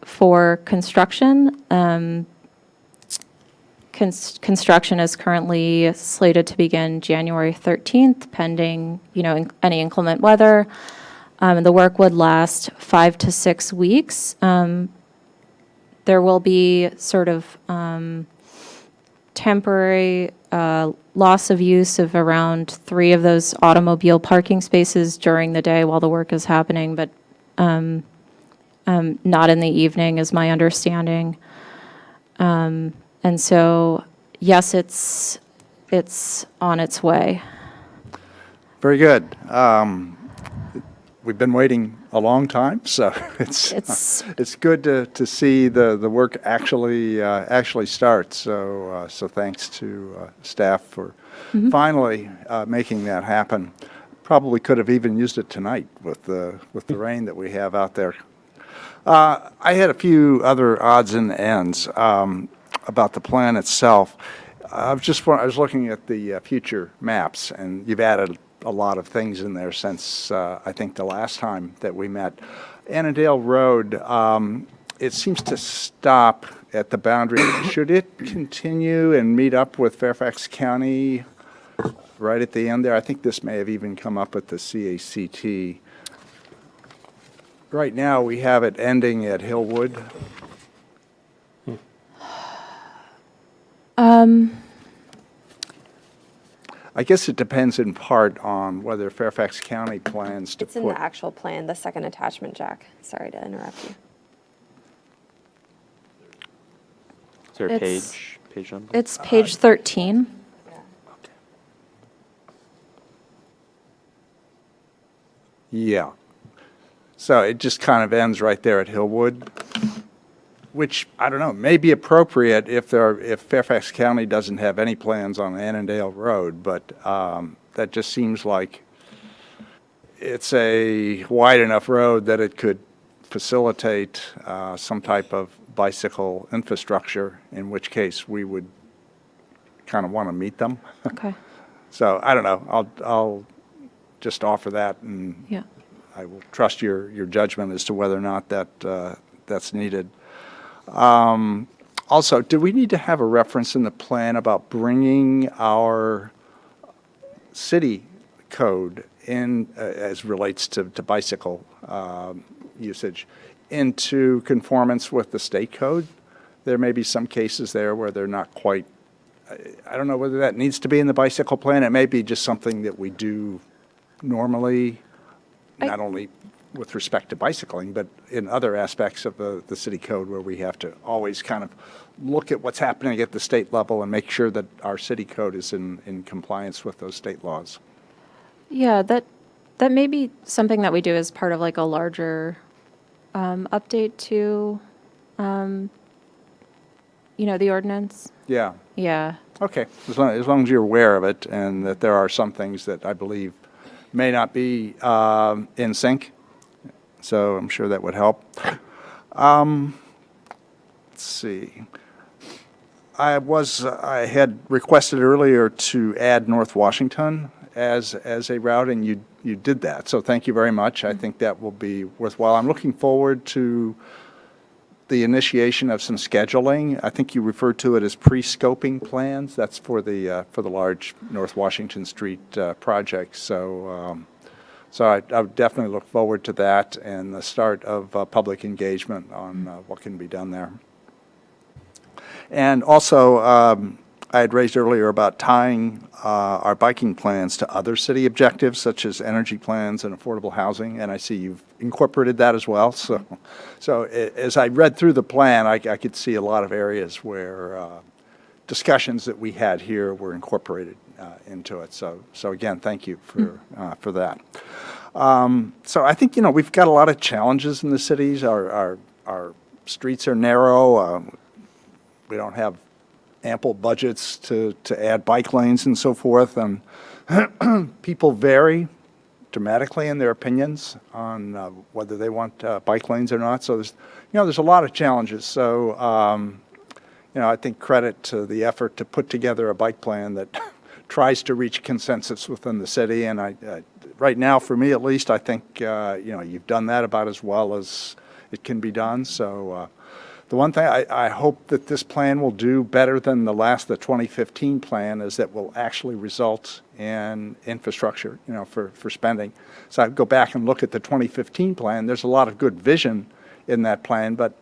for construction. Construction is currently slated to begin January 13th, pending, any inclement weather. The work would last 5 to 6 weeks. There will be sort of temporary loss of use of around 3 of those automobile parking spaces during the day while the work is happening, but not in the evening, is my understanding. And so, yes, it's on its way. Very good. we've been waiting a long time, so it's good to see the work actually start. So thanks to staff for finally making that happen. Probably could have even used it tonight with the rain that we have out there. I had a few other odds and ends about the plan itself. I was looking at the future maps, and you've added a lot of things in there since I think the last time that we met. Annandale Road, it seems to stop at the boundary. Should it continue and meet up with Fairfax County right at the end there? I think this may have even come up at the CACT. Right now, we have it ending at Hillwood. I guess it depends in part on whether Fairfax County plans to It's in put. the actual plan, the second attachment, Jack. Sorry to interrupt you. Is there a It's- page number? It's page 13. Yeah. So it just kind of ends right there at Hillwood, which, I don't know, may be appropriate if Fairfax County doesn't have any plans on Annandale Road, but that just seems like it's a wide enough road that it could facilitate some type of bicycle infrastructure, in which case we would kind of want to meet them. Okay. So I don't know. I'll just offer that, and Yeah. I will trust your judgment as to whether or not that's needed. Also, do we need to have a reference in the plan about bringing our city code in, as relates to bicycle usage, into conformance with the state code? There may be some cases there where they're not quite, I don't know whether that needs to be in the bicycle plan. It may be just something that we do normally, not only with respect to bicycling, but in other aspects of the city code where we have to always kind of look at what's happening at the state level and make sure that our city code is in compliance with those state laws. Yeah, that may be something that we do as part of like a larger update to, the ordinance. Yeah, Yeah. okay. As long as you're aware of it and that there are some things that I believe may not be in sync. So I'm sure that would help. Let's see. I had requested earlier to add North Washington as a route, and you did that. So thank you very much. I think that will be worthwhile. I'm looking forward to the initiation of some scheduling. I think you referred to it as pre-scoping plans. That's for the large North Washington Street project. So I would definitely look forward to that and the start of public engagement on what can be done there. And also, I had raised earlier about tying our biking plans to other city objectives, such as energy plans and affordable housing, and I see you've incorporated that as well. So as I read through the plan, I could see a lot of areas where discussions that we had here were incorporated into it. So again, thank you for that. So I think, we've got a lot of challenges in the cities. Our streets are narrow. We don't have ample budgets to add bike lanes and so forth, and people vary dramatically in their opinions on whether they want bike lanes or not. So there's a lot of challenges. So I think credit to the effort to put together a bike plan that tries to reach consensus within the city. And right now, for me at least, I think you've done that about as well as it can be done. So. The one thing I hope that this plan will do better than the 2015 plan is that will actually result in infrastructure, for spending. So I go back and look at the 2015 plan. There's a lot of good vision in that plan, but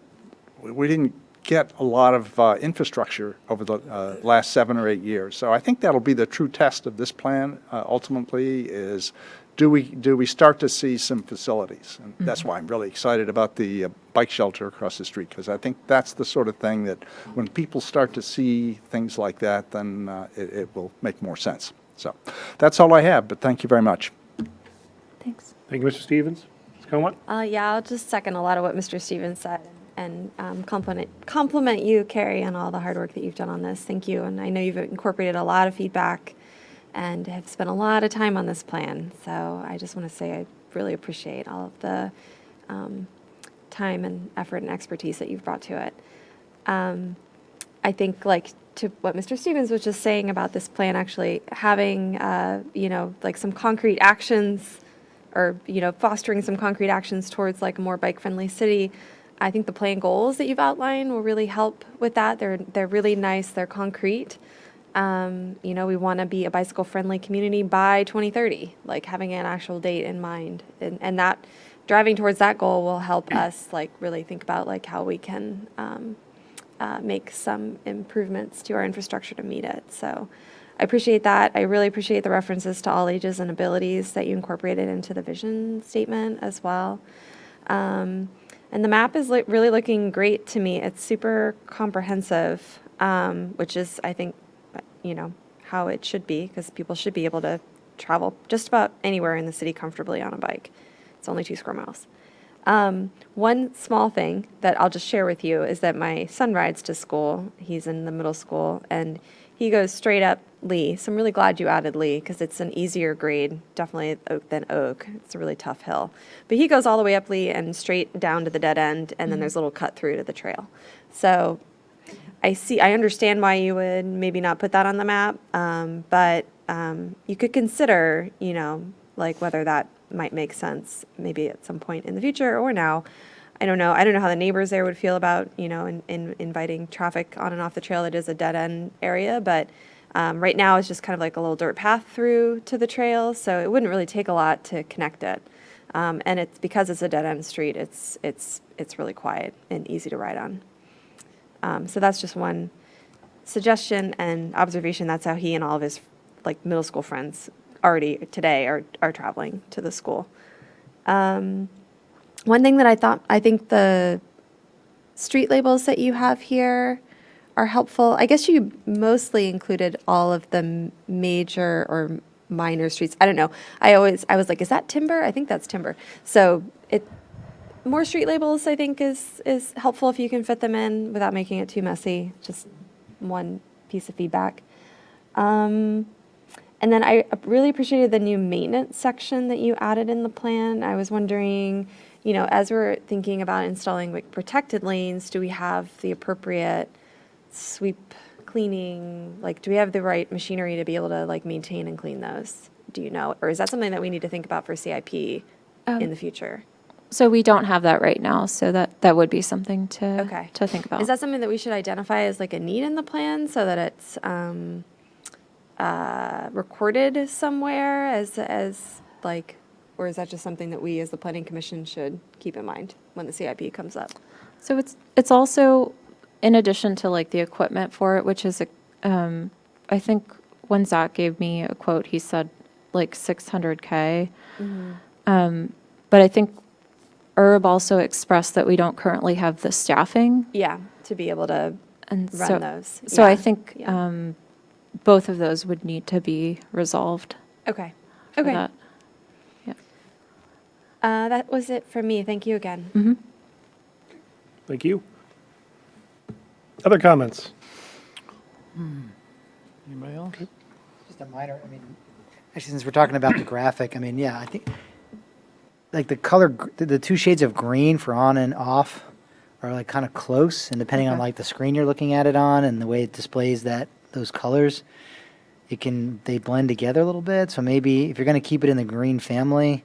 we didn't get a lot of infrastructure over the last 7 or 8 years. So I think that'll be the true test of this plan ultimately is do we start to see some facilities? And that's why I'm really excited about the bike shelter across the street, because I think that's the sort of thing that when people start to see things like that, then it will make more sense. So that's all I have, but thank you very much. Thanks. Thank you, Mr. Stevens. Como? Yeah, I'll just second a lot of what Mr. Stevens said and compliment you, Carrie, on all the hard work that you've done on this. Thank you. And I know you've incorporated a lot of feedback and have spent a lot of time on this plan. So I just want to say I really appreciate all of the time and effort and expertise that you've brought to it. I think, like, to what Mr. Stevens was just saying about this plan, actually having, like some concrete actions or, fostering some concrete actions towards like a more bike-friendly city. I think the plan goals that you've outlined will really help with that. They're really nice. They're concrete. We want to be a bicycle-friendly community by 2030, like having an actual date in mind. And that driving towards that goal will help us like really think about like how we can make some improvements to our infrastructure to meet it. So I appreciate that. I really appreciate the references to all ages and abilities that you incorporated into the vision statement as well. And the map is really looking great to me. It's super comprehensive, which is, I think, how it should be, because people should be able to travel just about anywhere in the city comfortably on a bike. It's only 2 square miles. One small thing that I'll just share with you is that my son rides to school. He's in the middle school, and he goes straight up Lee. So I'm really glad you added Lee, because it's an easier grade, definitely than Oak. It's a really tough hill. But he goes all the way up Lee and straight down to the dead end, and then there's a little cut through to the trail. So I understand why you would maybe not put that on the map, but you could consider, like whether that might make sense maybe at some point in the future or now. I don't know. I don't know how the neighbors there would feel about, in inviting traffic on and off the trail. It is a dead end area, but right now it's just kind of like a little dirt path through to the trail, so it wouldn't really take a lot to connect it. And it's because it's a dead end street. It's really quiet and easy to ride on. So that's just one suggestion and observation. That's how he and all of his like middle school friends already today are traveling to the school. One thing that I think the street labels that you have here are helpful. I guess you mostly included all of the major or minor streets. I don't know. I was like, is that timber? I think that's timber. So more street labels, I think, is helpful if you can fit them in without making it too messy. Just one piece of feedback. And then I really appreciated the new maintenance section that you added in the plan. I was wondering, as we're thinking about installing like protected lanes, do we have the appropriate sweep cleaning? Like, do we have the right machinery to be able to like maintain and clean those? Do you know? Or is that something that we need to think about for CIP in the future? So we don't have that right now, so that would be something to think about. Is that something that we should identify as like a need in the plan so that it's recorded somewhere as like, or is that just something that we as the Planning Commission should keep in mind when the CIP comes up? So it's also in addition to like the equipment for it, which is I think when Zach gave me a quote, he said like $600K. But I think Herb also expressed that we don't currently have the staffing. Yeah, to be able to And run those. So I Yeah. think Yeah. both of those would need to be resolved. Okay. for Okay. that. Yeah. That was it for me. Thank you again. Thank you. Other comments? Anybody else? Just a minor, actually, since we're talking about the graphic, I think, like the color, the 2 shades of green for on and off are like kind of close, and depending on like the screen you're looking at it on and the way it displays those colors, they blend together a little bit. So maybe if you're going to keep it in the green family,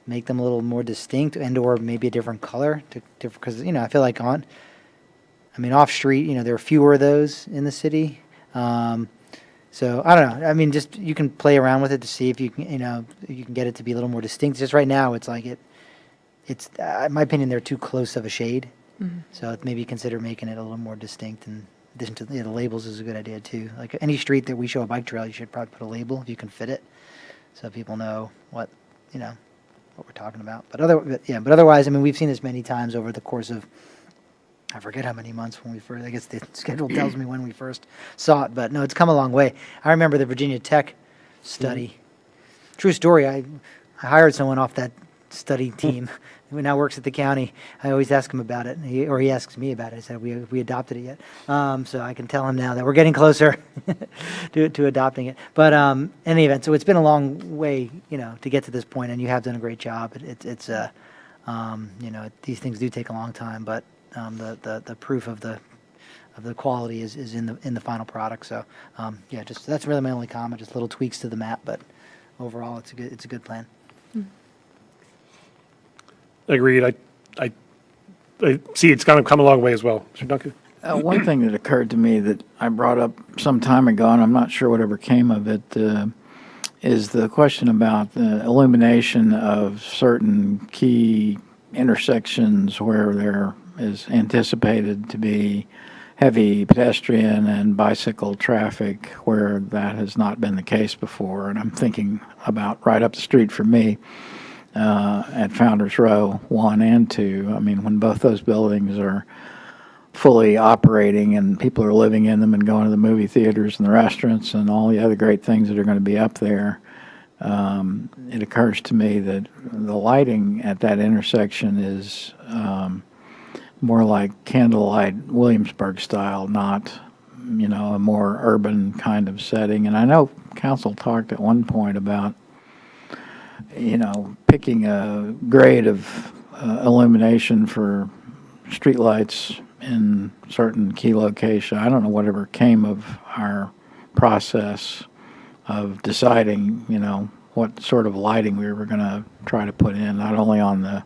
make them a little more distinct or maybe a different color because, I feel like off street, there are fewer of those in the city. So I don't know. Just you can play around with it to see if you can, you can get it to be a little more distinct. Just right now, it's like it's in my opinion, they're too close of a shade. So maybe consider making it a little more distinct. And in addition to the labels is a good idea too. Like any street that we show a bike trail, you should probably put a label if you can fit it, so people know what we're talking about. But otherwise, we've seen this many times over the course of. I forget how many months when we first, I guess the schedule tells me when we first saw it, but no, it's come a long way. I remember the Virginia Tech study. True story, I hired someone off that study team who now works at the county. I always ask him about it, and he asks me about it. I said, we adopted it yet? So I can tell him now that we're getting closer to adopting it. But in any event, so it's been a long way, to get to this point, and you have done a great job. It's these things do take a long time, but the proof of the quality is in the final product. So just that's really my only comment. Just little tweaks to the map, but overall, it's a good plan. Agreed. I see it's kind of come a long way as well. Mr. Duncan? One thing that occurred to me that I brought up some time ago, and I'm not sure whatever came of it, is the question about the illumination of certain key intersections where there is anticipated to be heavy pedestrian and bicycle traffic where that has not been the case before. And I'm thinking about right up the street from me at Founders Row 1 and 2. I mean, when both those buildings are fully operating and people are living in them and going to the movie theaters and the restaurants and all the other great things that are going to be up there, it occurs to me that the lighting at that intersection is more like candlelight Williamsburg style, not, a more urban kind of setting. And I know council talked at one point about, picking a grade of illumination for streetlights in certain key location. I don't know whatever came of our process of deciding, what sort of lighting we were going to try to put in, not only on the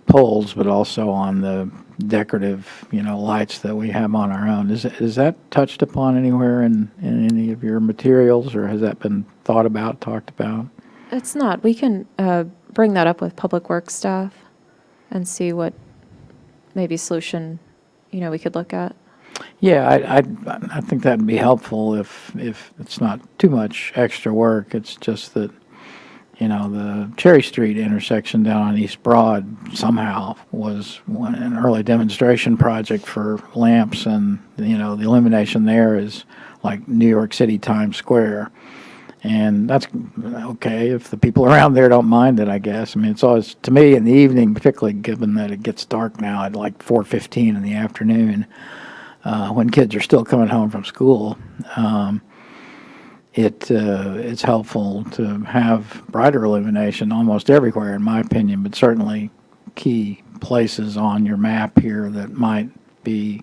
poles, but also on the decorative, lights that we have on our own. Is that touched upon anywhere in any of your materials, or has that been thought about, talked about? It's not. We can bring that up with Public Works staff and see what maybe solution, we could look at. Yeah, I think that'd be helpful if it's not too much extra work. It's just that, the Cherry Street intersection down on East Broad somehow was an early demonstration project for lamps, and, the illumination there is like New York City Times Square. And that's okay if the people around there don't mind it, I guess. I mean, it's always, to me, in the evening, particularly given that it gets dark now at like 4:15 in the afternoon, when kids are still coming home from school, it's helpful to have brighter illumination almost everywhere, in my opinion, but certainly key places on your map here that might be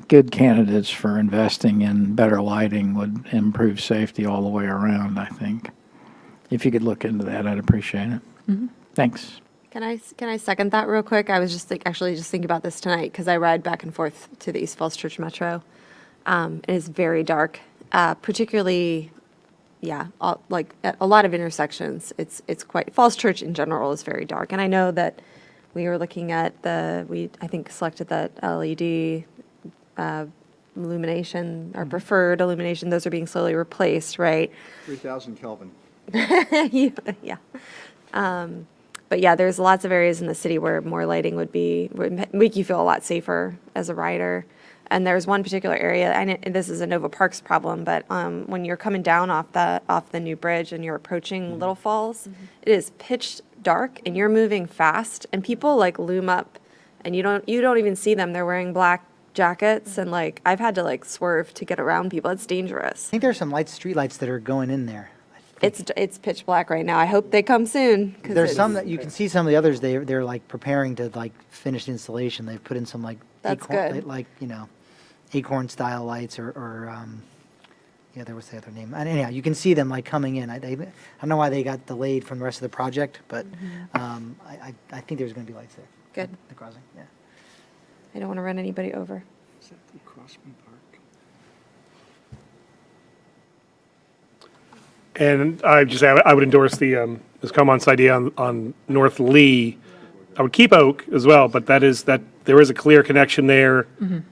good candidates for investing in better lighting would improve safety all the way around, I think. If you could look into that, I'd appreciate it. Thanks. Can I second that real quick? I was just actually just thinking about this tonight because I ride back and forth to the East Falls Church Metro. It is very dark, particularly, like at a lot of intersections. It's quite, Falls Church in general is very dark. And I know that we were looking at I think selected that LED illumination, our preferred illumination. Those are being slowly replaced, right? 3,000 Kelvin. Yeah. But yeah, there's lots of areas in the city where more lighting would make you feel a lot safer as a rider. And there's one particular area, and this is a Nova Parks problem, but when you're coming down off the new bridge and you're approaching Little Falls, it is pitch dark and you're moving fast, and people like loom up, and you don't even see them. They're wearing black jackets, and like I've had to like swerve to get around people. It's dangerous. I think there's some street lights that are going in there. It's pitch black right now. I hope they come soon. There's some that you can see. Some of the others they're like preparing to like finish the installation. They've put in some like That's good. acorn style lights or there was the other name. And anyhow, you can see them like coming in. I don't know why they got delayed from the rest of the project, but I think there's going to be lights there. Good. The crossing, yeah. I don't want to run anybody over. And I would endorse the Ms. Comon's idea on North Lee. I would keep Oak as well, but there is a clear connection there.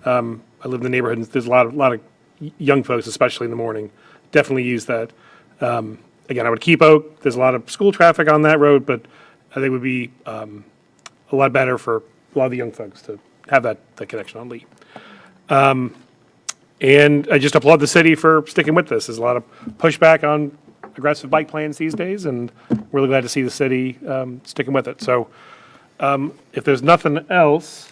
I live in the neighborhood, and there's a lot of young folks, especially in the morning, definitely use that. Again, I would keep Oak. There's a lot of school traffic on that road, but I think it would be a lot better for a lot of the young folks to have that connection on Lee. And I just applaud the city for sticking with this. There's a lot of pushback aggressive bike plans these days, and we're really glad to see the city sticking with it. So if there's nothing else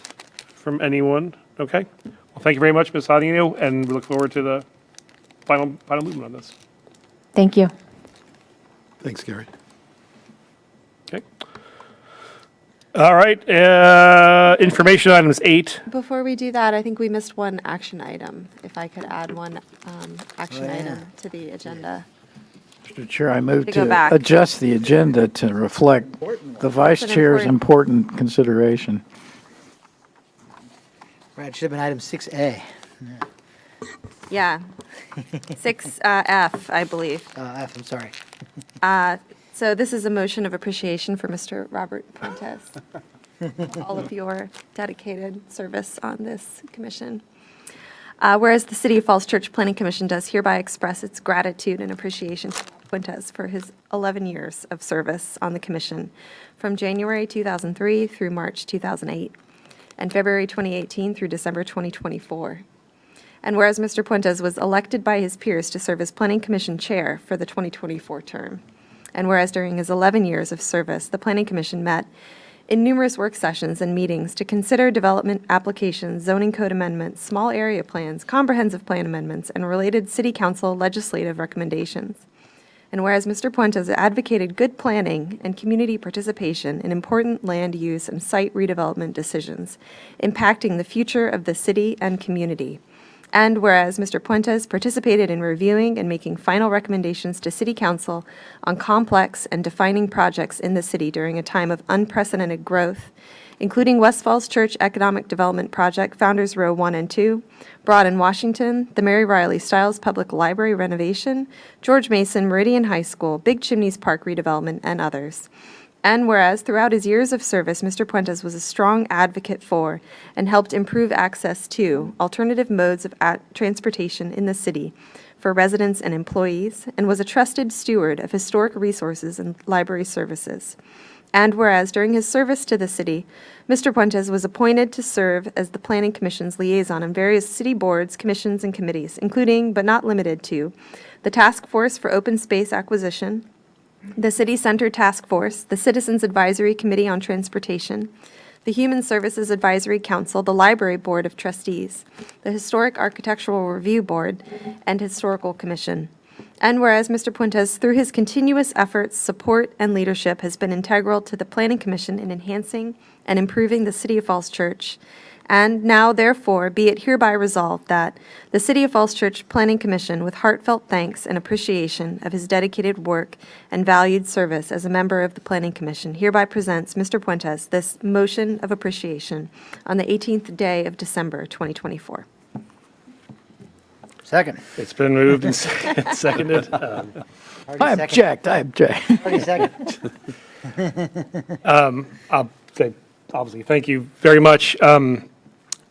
from anyone, okay? Well, thank you very much, Ms. Audino, and we look forward to the final movement on this. Thank you. Thanks, Gary. Okay. All right, information items 8. Before we do that, I think we missed one action item. If I could add one action item to the agenda. Mr. Chair, I move To go to back. adjust the agenda to reflect the vice It's an chair's important- important consideration. Right, it should have been item 6A. Yeah. 6F, I believe. F, I'm sorry. So this is a motion of appreciation for Mr. Robert Fuentes. All of your dedicated service on this commission. Whereas the City of Falls Church Planning Commission does hereby express its gratitude and appreciation to Fuentes for his 11 years of service on the commission from January 2003 through March 2008 and February 2018 through December 2024. And whereas Mr. Fuentes was elected by his peers to serve as Planning Commission Chair for the 2024 term. And whereas during his 11 years of service, the Planning Commission met in numerous work sessions and meetings to consider development applications, zoning code amendments, small area plans, comprehensive plan amendments, and related City Council legislative recommendations. And whereas Mr. Puentes advocated good planning and community participation in important land use and site redevelopment decisions impacting the future of the city and community. And whereas Mr. Puentes participated in reviewing and making final recommendations to City Council on complex and defining projects in the city during a time of unprecedented growth, including West Falls Church Economic Development Project, Founders Row 1 and 2, Broad in Washington, the Mary Riley Stiles Public Library renovation, George Mason Meridian High School, Big Chimneys Park redevelopment, and others. And whereas throughout his years of service, Mr. Puentes was a strong advocate for and helped improve access to alternative modes of transportation in the city for residents and employees, and was a trusted steward of historic resources and library services. And whereas during his service to the city, Mr. Puentes was appointed to serve as the Planning Commission's liaison on various city boards, commissions, and committees, including but not limited to the Task Force for Open Space Acquisition, the City Center Task Force, the Citizens Advisory Committee on Transportation, the Human Services Advisory Council, the Library Board of Trustees, the Historic Architectural Review Board, and Historical Commission. And whereas Mr. Puentes, through his continuous efforts, support, and leadership, has been integral to the Planning Commission in enhancing and improving the City of Falls Church. And now, therefore, be it hereby resolved that the City of Falls Church Planning Commission, with heartfelt thanks and appreciation of his dedicated work and valued service as a member of the Planning Commission, hereby presents Mr. Puentes this motion of appreciation on the 18th day of December, 2024. Second. It's been moved and seconded. Already I second. object, I object. Already second. I'll say, obviously, thank you very much.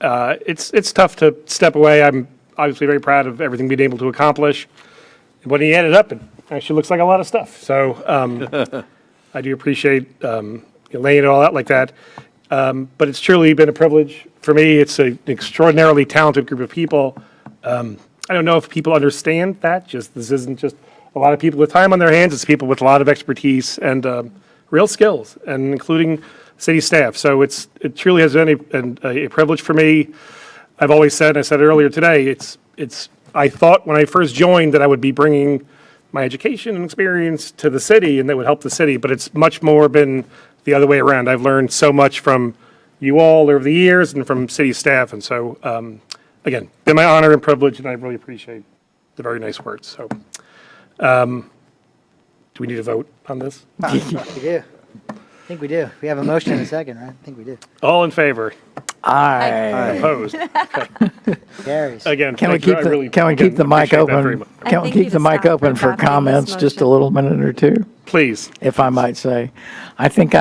It's tough to step away. I'm obviously very proud of everything we've been able to accomplish. And when he added up, it actually looks like a lot of stuff. So I do appreciate laying it all out like that. But it's truly been a privilege for me. It's an extraordinarily talented group of people. I don't know if people understand that. This isn't just a lot of people with time on their hands. It's people with a lot of expertise and real skills, and including city staff. So it truly has been a privilege for me. I've always said, and I said it earlier today, I thought when I first joined that I would be bringing my education and experience to the city and that would help the city, but it's much more been the other way around. I've learned so much from you all over the years and from city staff, and so, again, been my honor and privilege, and I really appreciate the very nice words. So, do we need to vote on this? We do. I think we do. We have a motion in a second, right? I think we do. All in favor? Aye. Opposed? Carries. Again, Can we thank you. keep I the, really, can we again, keep the mic appreciate that very open? much. And Can we thank you keep to the mic staff open for for drafting this comments, just a motion. little minute or two? Please. If I might say. I think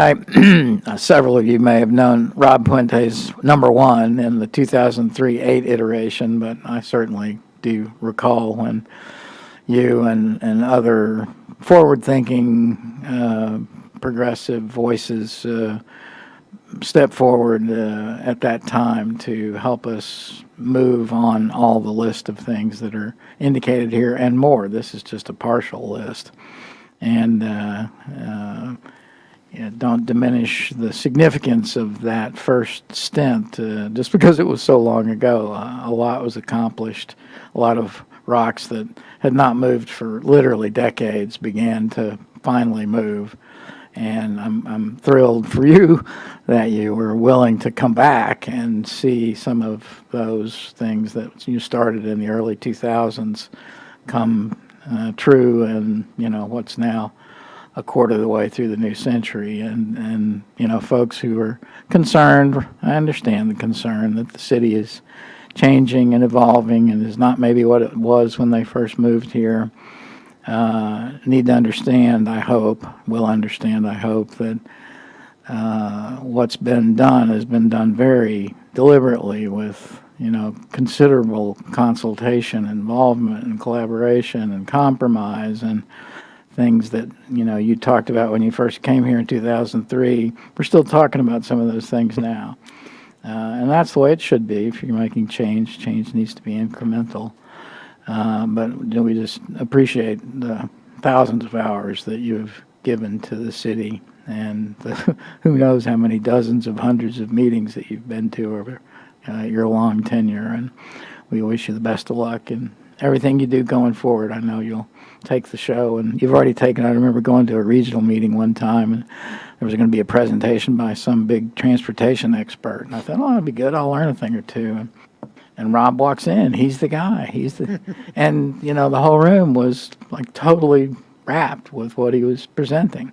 several of you may have known Rob Puentes, number one, in the 2003-8 iteration, but I certainly do recall when you and other forward-thinking, progressive voices stepped forward at that time to help us move on all the list of things that are indicated here and more. This is just a partial list. And don't diminish the significance of that first stint just because it was so long ago. A lot was accomplished. A lot of rocks that had not moved for literally decades began to finally move. And I'm thrilled for you that you were willing to come back and see some of those things that you started in the early 2000s come true, and what's now a quarter of the way through the new century. And folks who are concerned, I understand the concern that the city is changing and evolving and is not maybe what it was when they first moved here. Need to understand, I hope, will understand, I hope, that what's been done has been done very deliberately with, considerable consultation, involvement, and collaboration, and compromise, and things that, you talked about when you first came here in 2003. We're still talking about some of those things now. And that's the way it should be. If you're making change needs to be incremental. But we just appreciate the thousands of hours that you've given to the city, and who knows how many dozens of hundreds of meetings that you've been to over your long tenure. And we wish you the best of luck in everything you do going forward. I know you'll take the show, and you've already taken. I remember going to a regional meeting one time, and there was going to be a presentation by some big transportation expert, and I thought, that'd be good. I'll learn a thing or two. And Rob walks in. He's the guy. And the whole room was like totally wrapped with what he was presenting.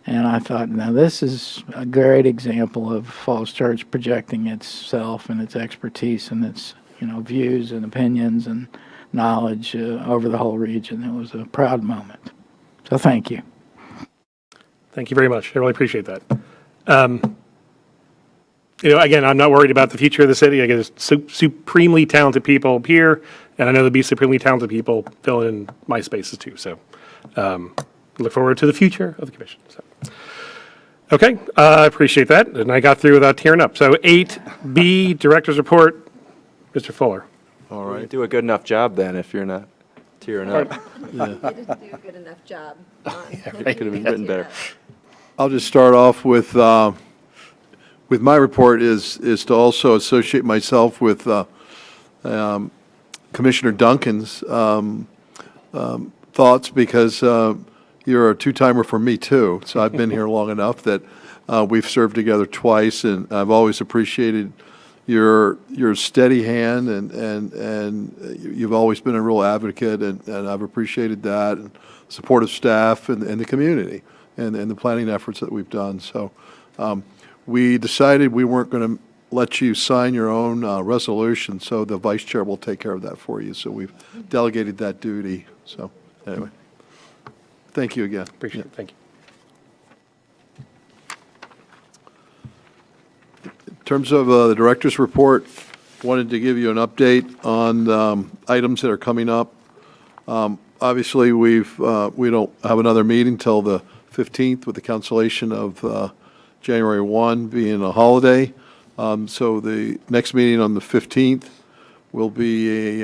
And I thought, now this is a great example of Falls Church projecting itself and its expertise and its views and opinions and knowledge over the whole region. It was a proud moment. So thank you. Thank you very much. I really appreciate that. Again, I'm not worried about the future of the city. I guess supremely talented people here, and I know there'll be supremely talented people filling in my spaces too. So look forward to the future of the commission. So. Okay, I appreciate that, and I got through without tearing up. So 8B, Director's Report, Mr. Fuller. All You right. do a good enough job then if you're not tearing up. You didn't do a good enough job. It could have been written better. I'll just start off with my report is to also associate myself with Commissioner Duncan's thoughts, because you're a two-timer for me too. So I've been here long enough that we've served together twice, and I've always appreciated your steady hand, and you've always been a real advocate, and I've appreciated that, and supportive staff and the community and the planning efforts that we've done. So we decided we weren't going to let you sign your own resolution, so the vice chair will take care of that for you. So we've delegated that duty. So anyway, thank you again. Appreciate it. Thank you. In terms of the director's report, wanted to give you an update on items that are coming up. Obviously, we don't have another meeting till the 15th, with the cancellation of January 1 being a holiday. So the next meeting on the 15th will be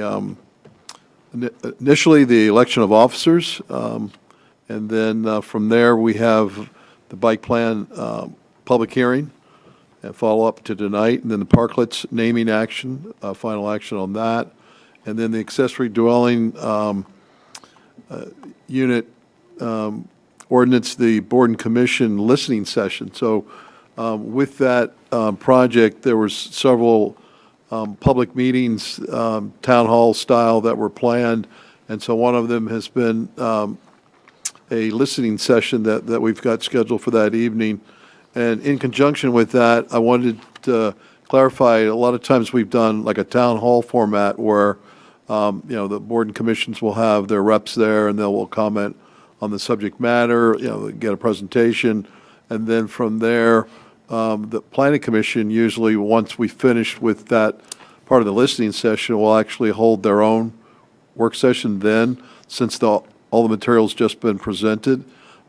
initially the election of officers, and then from there we have the bike plan public hearing and follow up to tonight, and then the parklets naming action, final action on that, and then the accessory dwelling unit ordinance, the board and commission listening session. So with that project, there was several public meetings, town hall style, that were planned, and so one of them has been a listening session that we've got scheduled for that evening. And in conjunction with that, I wanted to clarify, a lot of times we've done like a town hall format where, the board and commissions will have their reps there, and they will comment on the subject matter, get a presentation, and then from there, the planning commission, usually once we finish with that part of the listening session, will actually hold their own work session then, since all the material's just been presented.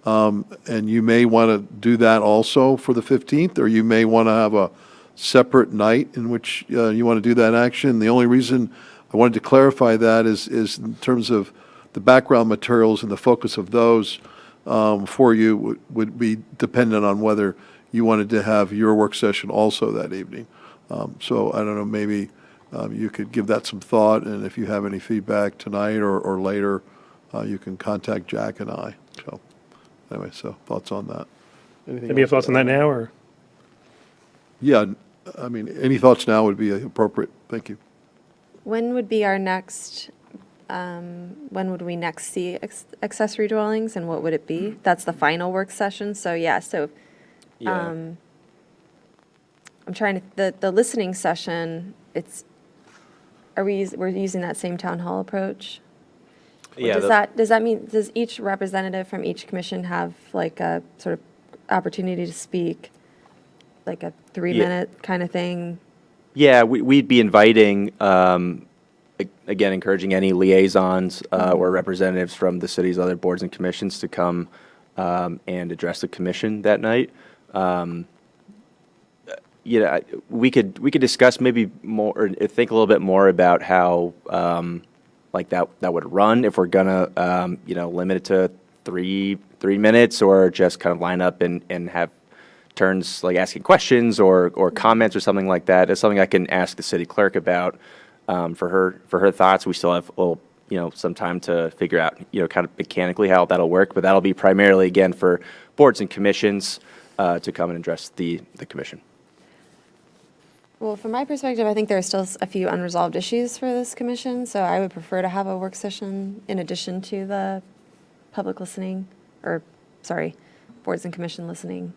And you may want to do that also for the 15th, or you may want to have a separate night in which you want to do that action. The only reason I wanted to clarify that is in terms of the background materials and the focus of those for you would be dependent on whether you wanted to have your work session also that evening. So I don't know, maybe you could give that some thought, and if you have any feedback tonight or later, you can contact Jack and I. So anyway, so thoughts on that. Anything Any else? thoughts on that now, or? Yeah, I mean, any thoughts now would be appropriate. Thank you. When would be our next, when would we next see accessory dwellings, and what would it be? That's the final work session, so yeah, so Yeah. I'm trying to, the listening session, we're using that same town hall approach? Or Yeah, does that mean, does each representative from each commission have like a sort of opportunity to speak? Like a 3-minute kind of thing? Yeah, we'd be inviting, again, encouraging any liaisons or representatives from the city's other boards and commissions to come and address the commission that night. We could discuss maybe more, or think a little bit more about how like that would run if we're gonna limit it to three minutes, or just kind of line up and have turns, like asking questions or comments or something like that. It's something I can ask the city clerk about for her thoughts. We still have a little, some time to figure out, kind of mechanically how that'll work, but that'll be primarily, again, for boards and commissions to come and address the commission. Well, from my perspective, I think there are still a few unresolved issues for this commission, so I would prefer to have a work session in addition to the public listening, boards and commission listening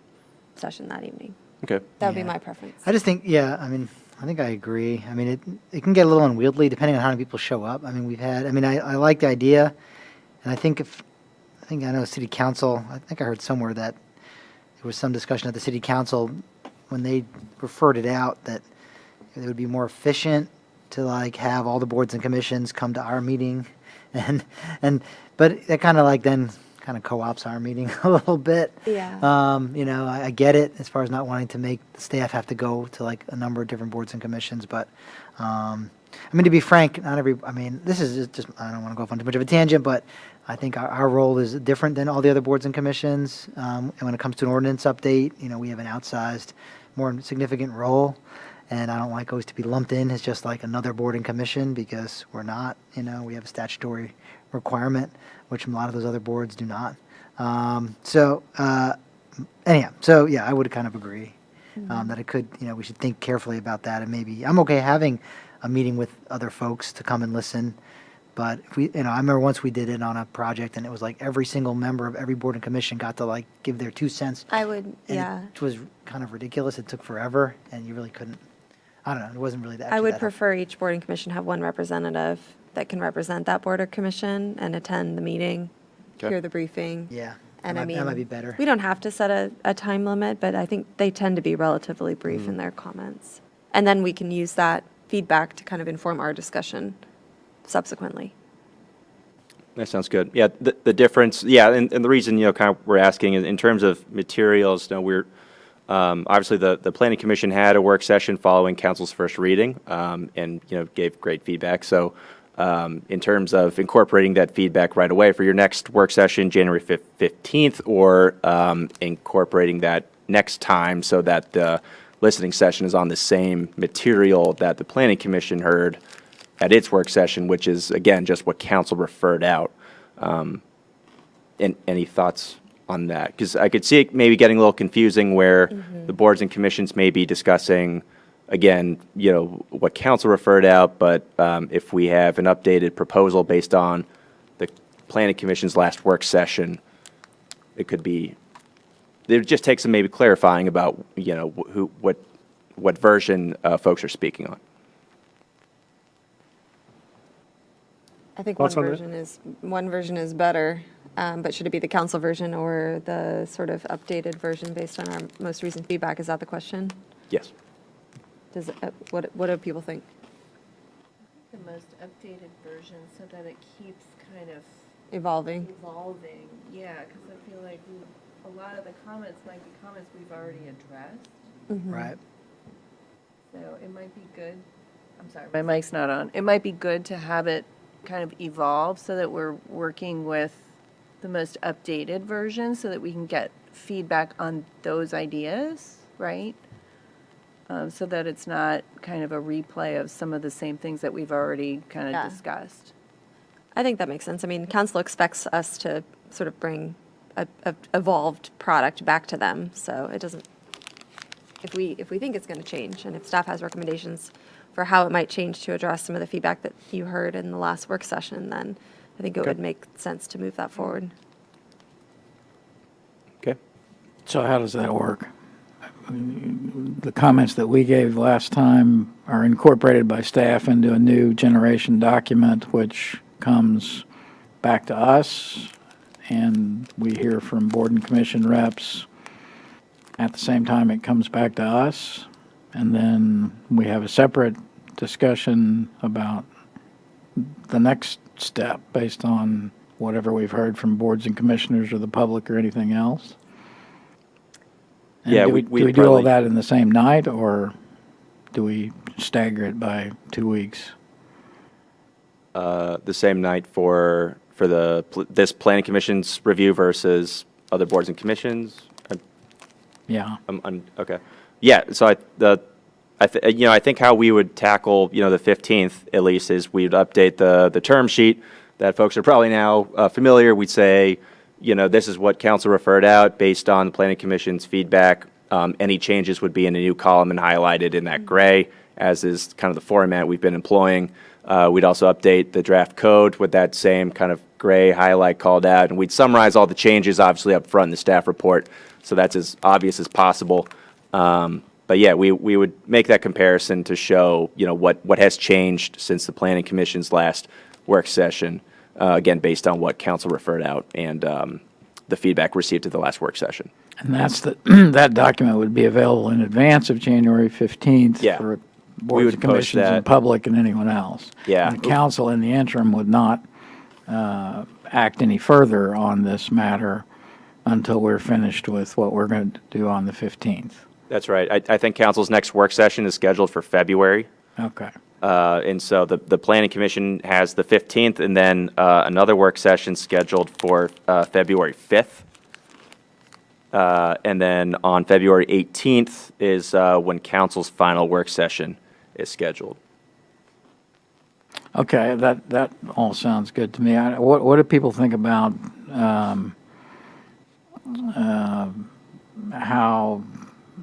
session that evening. Okay. That would be Yeah. my preference. I just think, yeah, I mean, I think I agree. I mean, it can get a little unwieldy depending on how many people show up. I mean, I like the idea, and I know city council, I think I heard somewhere that there was some discussion at the city council when they referred it out that it would be more efficient to like have all the boards and commissions come to our meeting but that kind of like then kind of co-ops our meeting a little bit. Yeah. I get it as far as not wanting to make the staff have to go to like a number of different boards and commissions, but I mean, to be frank, this is just, I don't want to go off on too much of a tangent, but I think our role is different than all the other boards and commissions. And when it comes to an ordinance update, we have an outsized, more significant role. And I don't like always to be lumped in as just like another board and commission, because we're not, we have a statutory requirement, which a lot of those other boards do not. Anyhow, so yeah, I would kind of agree that it could, we should think carefully about that, and maybe I'm okay having a meeting with other folks to come and listen. But if we, I remember once we did it on a project, and it was like every single member of every board and commission got to like give their 2 cents. I would, and yeah. It was kind of ridiculous. It took forever, and you really couldn't. I don't know. It wasn't really that. I would prefer each board and commission have one representative that can represent that board or commission and attend the meeting, Okay. hear the briefing. Yeah, And I mean, that might be better. we don't have to set a time limit, but I think they tend to be relatively brief in their comments. And then we can use that feedback to kind of inform our discussion subsequently. That sounds good. Yeah, the difference, and the reason, kind of we're asking is in terms of materials, we're, obviously the planning commission had a work session following council's first reading, and, gave great feedback. So, in terms of incorporating that feedback right away for your next work session, January 15th, or, incorporating that next time so that the listening session is on the same material that the planning commission heard at its work session, which is, again, just what council referred out. And any thoughts on that? Because I could see it maybe getting a little confusing where the boards and commissions may be discussing, again, what council referred out, but if we have an updated proposal based on the planning commission's last work session, it could be, it would just take some maybe clarifying about, what version folks are speaking on. I think one Thoughts on that? version is better, but should it be the council version or the sort of updated version based on our most recent feedback? Is that the question? Yes. What do people think? The most updated version so that it keeps kind of Evolving. evolving, yeah, because I feel like a lot of the comments might be comments we've already addressed. Right. So it might be good, I'm sorry, my mic's not on. It might be good to have it kind of evolve so that we're working with the most updated version so that we can get feedback on those ideas, right? So that it's not kind of a replay of some of the same things that we've already kind of Yeah. discussed. I think that makes sense. I mean, council expects us to sort of bring a evolved product back to them, so it doesn't, if we think it's going to change, and if staff has recommendations for how it might change to address some of the feedback that you heard in the last work session, then I think it would make sense to move that forward. Okay. So how does that work? The comments that we gave last time are incorporated by staff into a new generation document, which comes back to us, and we hear from board and commission reps. At the same time, it comes back to us, and then we have a separate discussion about the next step based on whatever we've heard from boards and commissioners or the public or anything else. And Yeah, do we do we do all probably- that in the same night, or do we stagger it by 2 weeks? The same night for this planning commission's review versus other boards and commissions? Yeah. Okay. Yeah, so I think how we would tackle, the 15th at least is we'd update the term sheet that folks are probably now familiar. We'd say, this is what council referred out based on the planning commission's feedback. Any changes would be in a new column and highlighted in that gray, as is kind of the format we've been employing. We'd also update the draft code with that same kind of gray highlight called out, and we'd summarize all the changes, obviously, up front in the staff report, so that's as obvious as possible. But yeah, we would make that comparison to show, what has changed since the planning commission's last work session, again, based on what council referred out and the feedback received at the last work session. And that's that document would be available in advance of January 15th Yeah. for We boards would and post commissions and that. public and anyone else. Yeah. And the council in the interim would not act any further on this matter until we're finished with what we're going to do on the 15th. That's right. I think council's next work session is scheduled for February. Okay. And so the planning commission has the 15th, and then another work session scheduled for February 5th. And then on February 18th is when council's final work session is scheduled. Okay, that all sounds good to me. What do people think about how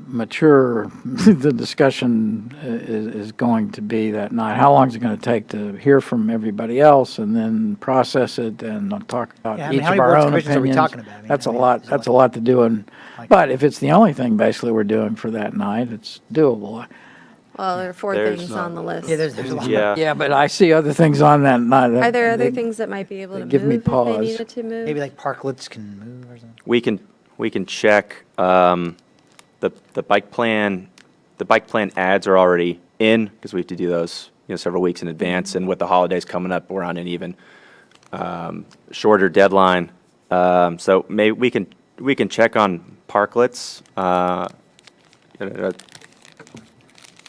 mature the discussion is going to be that night? How long is it going to take to hear from everybody else and then process it and talk about Yeah, I mean, each how of many our boards and own commissions are we opinions? talking about? I mean, That's a I mean, lot. is it That's a like- lot to do. And like- but if it's the only thing basically we're doing for that night, it's doable. Well, there are 4 There's things not- on the list. Yeah, there's a lot. Yeah. Yeah, but I see other things on that night. Are there other they- things that might be able they to give move me if they pause. needed to move? Maybe like parklets can move or something. We can check the bike plan. The bike plan ads are already in because we have to do those several weeks in advance, and with the holidays coming up, we're on an even shorter deadline. So maybe we can check on parklets.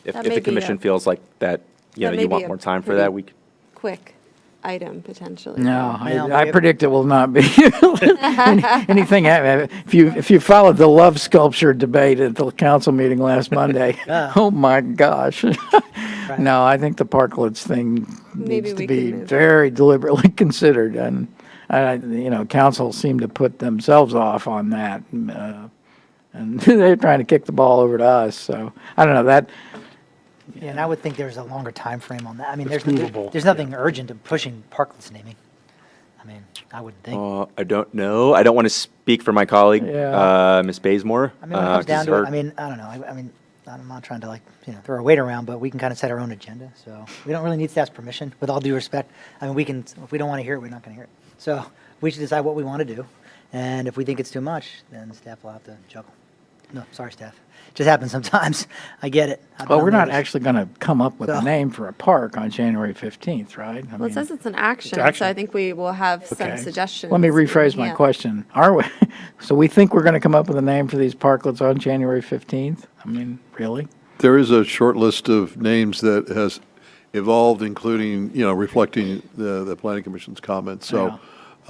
If That the may be commission a- feels like that, That may you be want a more time for pretty that, we could. Quick item, potentially. No, Well, I if- predict it will not be. Anything, if you followed the love sculpture debate at the council meeting last Monday, oh my gosh. No, I think the parklets thing Maybe needs we to can be move it. very deliberately considered, and, council seemed to put themselves off on that. And they're trying to kick the ball over to us, so, I don't know, that, Yeah, and I would think there's a longer time frame on that. I mean, there's nothing urgent of pushing parklets naming. I mean, I would think. I don't know. I don't want to speak for my colleague, Yeah. Ms. Bazemore. I mean, when it comes down to it, her- I mean, I don't know. I mean, I'm not trying to throw our weight around, but we can kind of set our own agenda. So we don't really need staff's permission, with all due respect. I mean, we can, if we don't want to hear it, we're not going to hear it. So we should decide what we want to do. And if we think it's too much, then staff will have to juggle. no, sorry, staff. Just happens sometimes. I get it. I've Well, been we're on not those. actually going to come up with a So- name for a park on January 15th, right? I Well, it mean, says it's an action, action. so I think we will have some okay. suggestions. Let me rephrase my Yeah. question. Are we, so we think we're going to come up with a name for these parklets on January 15th? I mean, really? There is a short list of names that has evolved, including, reflecting the planning commission's comments. So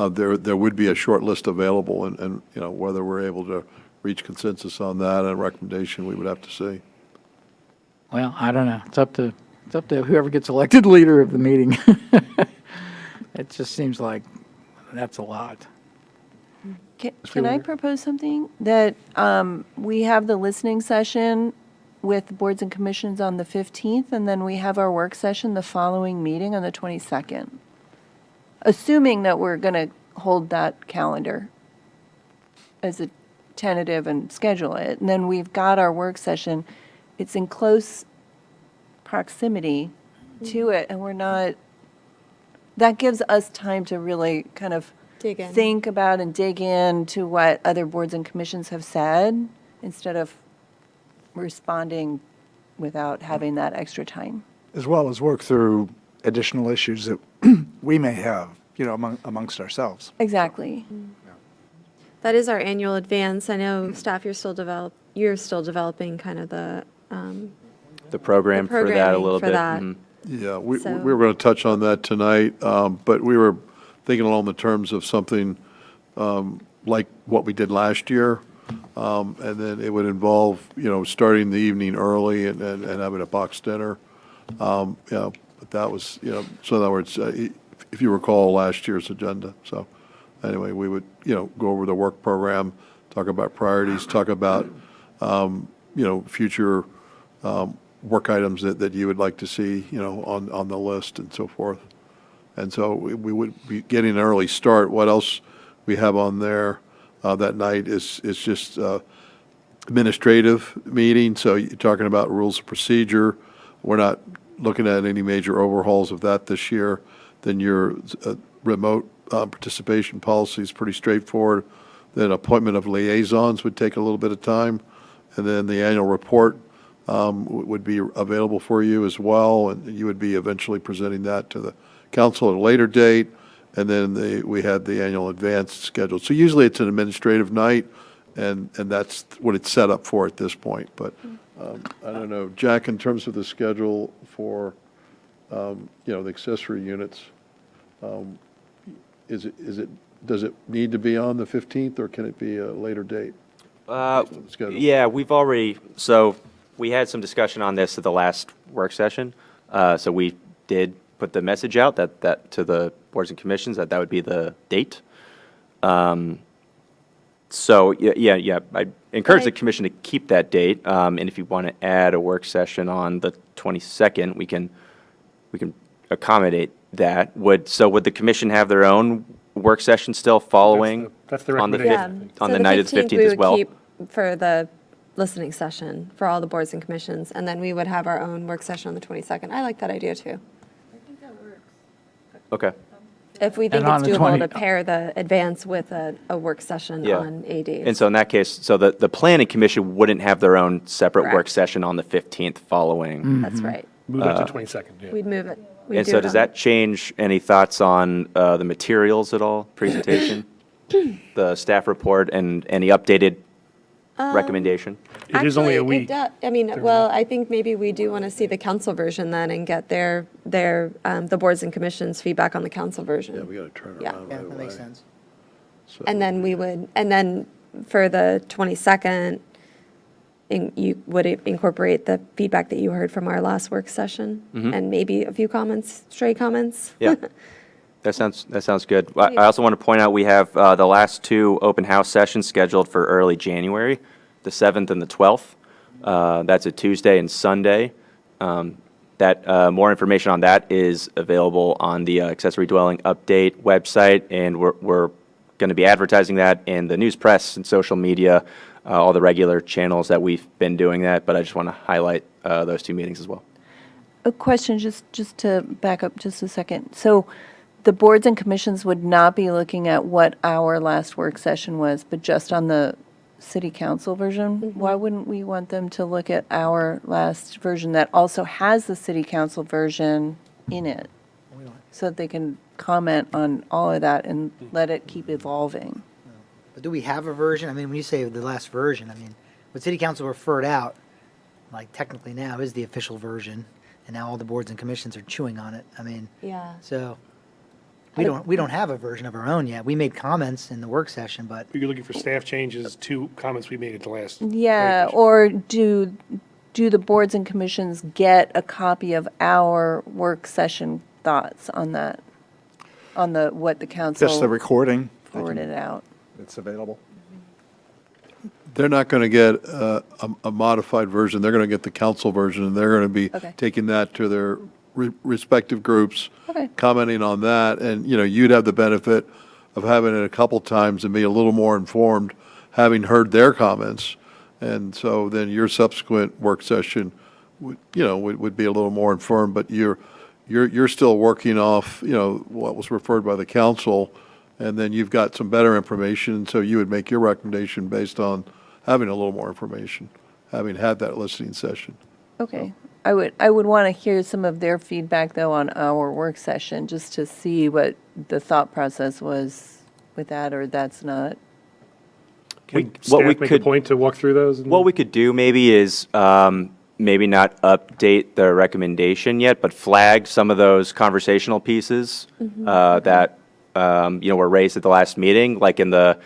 there would be a short list available, and, whether we're able to reach consensus on that and a recommendation, we would have to see. Well, I don't know. It's up to whoever gets elected leader of the meeting. It just seems like that's a lot. Can I propose something? That we have the listening session with boards and commissions on the 15th, and then we have our work session the following meeting on the 22nd. Assuming that we're going to hold that calendar as a tentative and schedule it. And then we've got our work session. It's in close proximity to it, and we're not, that gives us time to really kind of Dig in. think about and dig into what other boards and commissions have said, instead of responding without having that extra time. As well as work through additional issues that we may have, amongst ourselves. Exactly. That is our annual advance. I know, staff, you're still developing kind of the, program The for that a programming little for bit. that. Mhm. Yeah, we So- were going to touch on that tonight, but we were thinking along the terms of something like what we did last year. And then it would involve, starting the evening early and having a box dinner. But that was, so in other words, if you recall last year's agenda. So anyway, we would, go over the work program, talk about priorities, talk about, future work items that you would like to see, on the list and so forth. And so we would be getting an early start. What else we have on there that night is just administrative meeting. So you're talking about rules of procedure. We're not looking at any major overhauls of that this year. Then your remote participation policy is pretty straightforward. Then appointment of liaisons would take a little bit of time. And then the annual report would be available for you as well, and you would be eventually presenting that to the council at a later date. And then we had the annual advance scheduled. So usually it's an administrative night, and that's what it's set up for at this point. But I don't know, Jack, in terms of the schedule for, the accessory units, does it need to be on the 15th, or can it be a later date? Schedule. Yeah, we had some discussion on this at the last work session. So we did put the message out that to the boards and commissions that would be the date. So, yeah, I encourage the commission to keep that date. And if you want to add a work session on the 22nd, we can accommodate that. Would the commission have their own work session still following? That's the on the recommendation. on the night of the 15th as well? We would keep for the listening session for all the boards and commissions, and then we would have our own work session on the 22nd. I like that idea, too. Okay. If we think And on it's the doable 20 to pair the advance with a work session Yeah. on ADs. And so in that case, the planning commission wouldn't have their own separate work Correct. session on the 15th following. That's right. Move it to 22nd, yeah. We'd move it. We'd And do so it does on- that change any thoughts on the materials at all, presentation? The staff report and any updated recommendation? It is only a Actually, it week. does- I mean, well, I think maybe we do want to see the council version then and get the boards and commissions feedback on the council version. Yeah, we got to turn it Yeah. around Yeah, right that makes away. sense. So- And then for the 22nd, you would incorporate the feedback that you heard from our last work session? And maybe a few comments, stray comments? Yeah. That sounds good. I also want to point out, we have the last two open house sessions scheduled for early January, the 7th and the 12th. That's a Tuesday and Sunday. More information on that is available on the accessory dwelling update website, and we're going to be advertising that in the news press and social media, all the regular channels that we've been doing that, but I just want to highlight those two meetings as well. A question, just to back up just a second. So the boards and commissions would not be looking at what our last work session was, but just on the city council version, why wouldn't we want them to look at our last version that also has the city council version in it? So that they can comment on all of that and let it keep evolving. But do we have a version? I mean, when you say the last version, I mean, what city council referred out, like technically now is the official version, and now all the boards and commissions are chewing on it. I mean, Yeah. so we don't have a version of our own yet. We made comments in the work session, but You're looking for staff changes to comments we made at the last. Yeah, planning or do the boards and commissions get a copy of our work session thoughts on that? On what the council Just the recording, forwarded out? it's available. They're not going to get a modified version. They're going to get the council version, and they're going to be Okay. taking that to their respective groups, Okay. commenting on that. And, you'd have the benefit of having it a couple times and be a little more informed, having heard their comments. And so then your subsequent work session would be a little more informed, but you're still working off, what was referred by the council, and then you've got some better information, so you would make your recommendation based on having a little more information, having had that listening session. Okay. I would want to hear some of their feedback, though, on our work session, just to see what the thought process was with that, or that's not. Can what staff we make a could- point to walk through those? What we could do maybe is maybe not update the recommendation yet, but flag some of those conversational pieces that were raised at the last meeting, like in the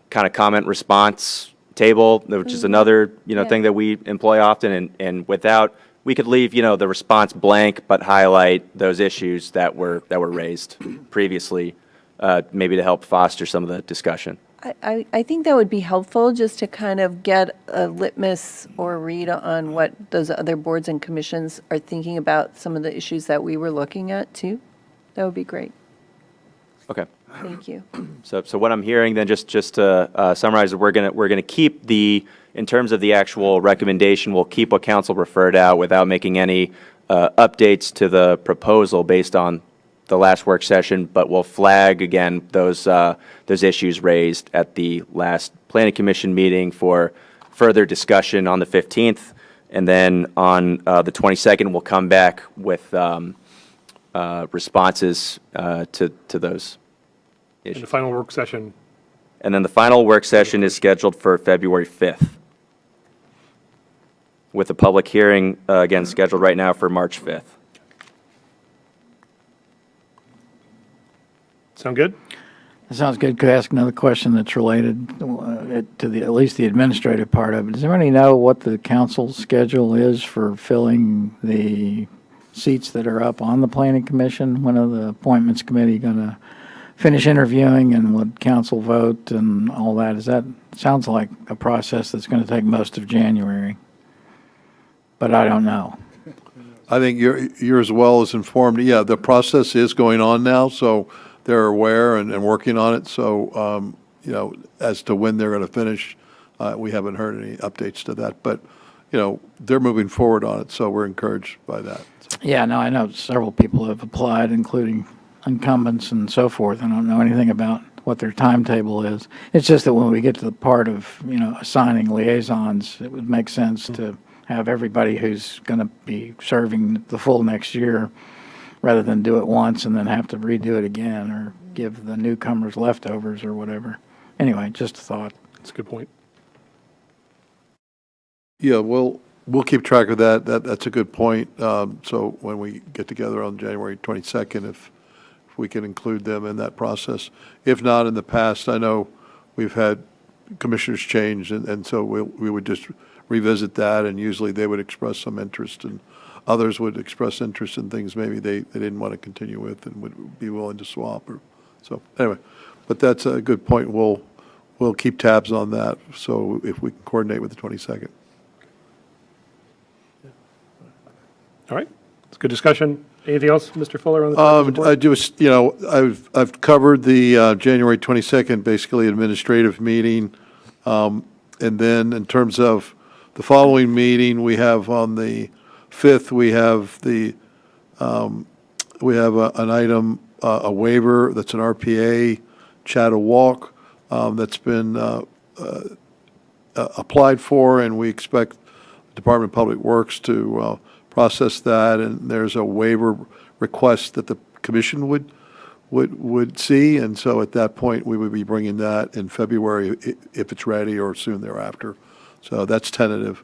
kind of comment response table, which is another Yeah. thing that we employ often, and without, we could leave the response blank, but highlight those issues that were raised previously, maybe to help foster some of the discussion. I think that would be helpful, just to kind of get a litmus or read on what those other boards and commissions are thinking about some of the issues that we were looking at, too. That would be great. Okay. Thank you. So what I'm hearing then, just to summarize, we're gonna keep in terms of the actual recommendation, we'll keep what council referred out without making any updates to the proposal based on the last work session, but we'll flag again those issues raised at the last planning commission meeting for further discussion on the 15th, and then on the 22nd, we'll come back with responses to those In the issues. final work session, And then the final work session is scheduled for February 5th, with a public hearing, again, scheduled right now for March 5th. sound good? That sounds good. Could I ask another question that's related to at least the administrative part of it? Does anybody know what the council schedule is for filling the seats that are up on the planning commission? When are the appointments committee going to finish interviewing, and would council vote and all that? Sounds like a process that's going to take most of January, but I don't know. I think you're as well as informed. Yeah, the process is going on now, so they're aware and working on it. So, as to when they're going to finish, we haven't heard any updates to that. But, they're moving forward on it, so we're encouraged by that. So, Yeah, no, I know several people have applied, including incumbents and so forth. I don't know anything about what their timetable is. It's just that when we get to the part of, assigning liaisons, it would make sense to have everybody who's going to be serving the full next year, rather than do it once and then have to redo it again, or give the newcomers leftovers or whatever. Anyway, just a thought. That's a good point. yeah, we'll keep track of that. That's a good point. So when we get together on January 22nd, if we can include them in that process. If not, in the past, I know we've had commissioners change, and so we would just revisit that, and usually they would express some interest, and others would express interest in things maybe they didn't want to continue with and would be willing to swap. So anyway, but that's a good point. We'll keep tabs on that, so if we can coordinate with the 22nd. All right, it's good discussion. Anything else, Mr. Fuller, on the? I just, I've covered the January 22nd, basically administrative meeting. And then in terms of the following meeting, we have on the 5th, we have an item, a waiver that's an RPA, Chatta Walk, that's been applied for, and we expect Department of Public Works to process that, and there's a waiver request that the commission would see, and so at that point, we would be bringing that in February if it's ready or soon thereafter. So that's tentative.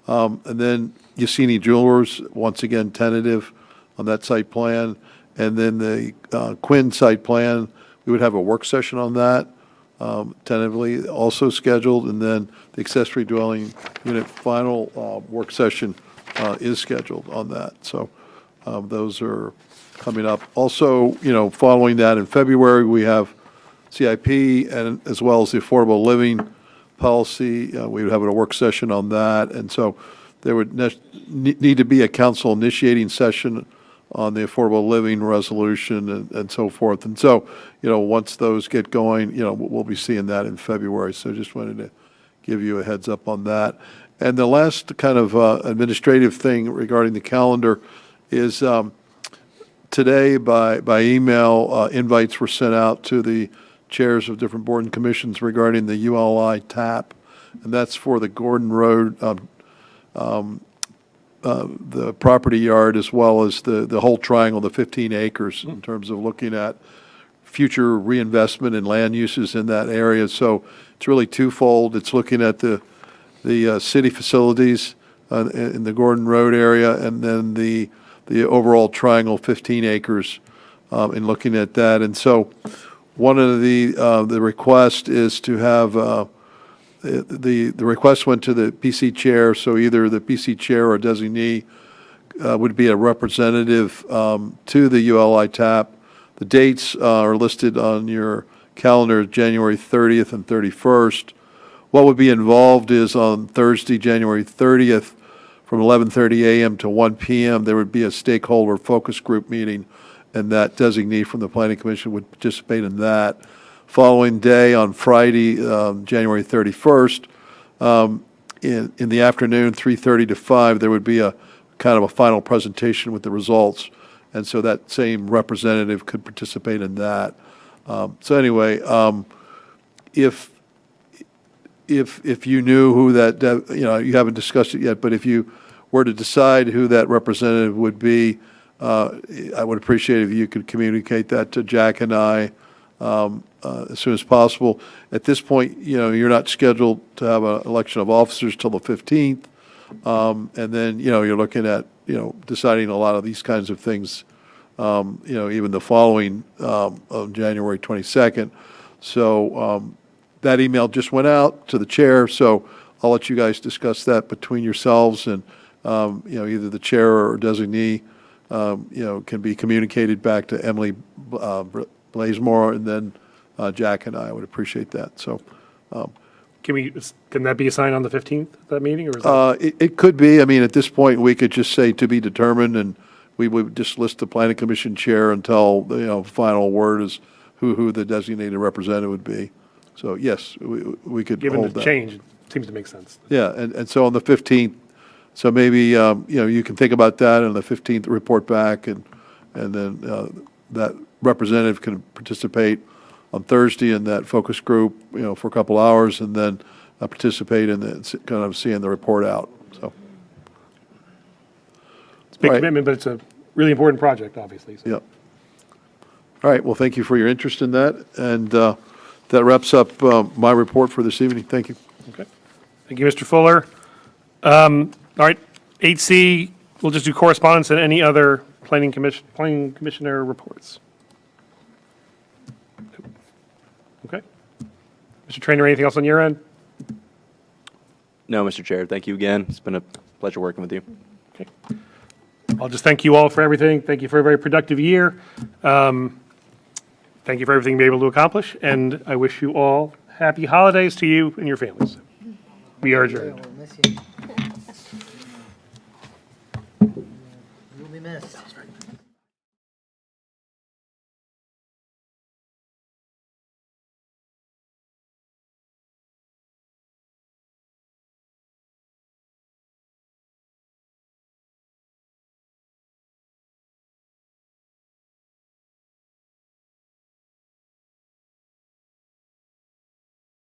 And then Yassini Jewelers, once again, tentative on that site plan. And then the Quinn site plan, we would have a work session on that, tentatively also scheduled. And then the accessory dwelling unit final work session is scheduled on that. So those are coming up. Also, following that in February, we have CIP and as well as the affordable living policy. We would have a work session on that. And so there would need to be a council initiating session on the affordable living resolution and so forth. And so, once those get going, we'll be seeing that in February. So just wanted to give you a heads up on that. And the last kind of administrative thing regarding the calendar is today by email, invites were sent out to the chairs of different board and commissions regarding the ULI TAP, and that's for the Gordon Road, the property yard, as well as the whole triangle, the 15 acres, in terms of looking at future reinvestment and land uses in that area. So it's really twofold. It's looking at the city facilities in the Gordon Road area, and then the overall triangle, 15 acres, in looking at that. And so one of the request is to have the request went to the PC chair, so either the PC chair or designee would be a representative to the ULI TAP. The dates are listed on your calendar, January 30th and 31st. What would be involved is on Thursday, January 30th, from 11:30 a.m. to 1 p.m., there would be a stakeholder focus group meeting, and that designee from the Planning Commission would participate in that. Following day, on Friday, January 31st, in the afternoon, 3:30 to 5, there would be a kind of a final presentation with the results, and so that same representative could participate in that. So anyway, if you knew who that, you haven't discussed it yet, but if you were to decide who that representative would be, I would appreciate if you could communicate that to Jack and I as soon as possible. At this point, you're not scheduled to have an election of officers till the 15th, and then, you're looking at, deciding a lot of these kinds of things, even the following of January 22nd. So that email just went out to the chair, so I'll let you guys discuss that between yourselves, and either the chair or designee, can be communicated back to Emily Blazemore, and then Jack and I would appreciate that. So, can that be assigned on the 15th, that meeting, or is that? it could be. I mean, at this point, we could just say to be determined, and we would just list the planning commission chair until the final word is who the designated representative would be. So yes, we could Given hold the that. change, it seems to make sense. Yeah, and so on the 15th, so maybe, you can think about that, and the 15th report back, and then that representative can participate on Thursday in that focus group, for a couple hours, and then participate in kind of seeing the report out, so. It's a big Right. commitment, but it's a really important project, obviously. So. Yep. All right, well, thank you for your interest in that, and that wraps up my report for this evening. Thank you. Okay. Thank you, Mr. Fuller. All right, 8C, we'll just do correspondence and any other planning commissioner reports. Okay. Mr. Trainer, anything else on your end? No, Mr. Chair, thank you again. It's been a pleasure working with you. Okay. I'll just thank you all for everything. Thank you for a very productive year. Thank you for everything you've been able to accomplish, and I wish you all happy holidays to you and your families. We are adjourned. We'll miss you.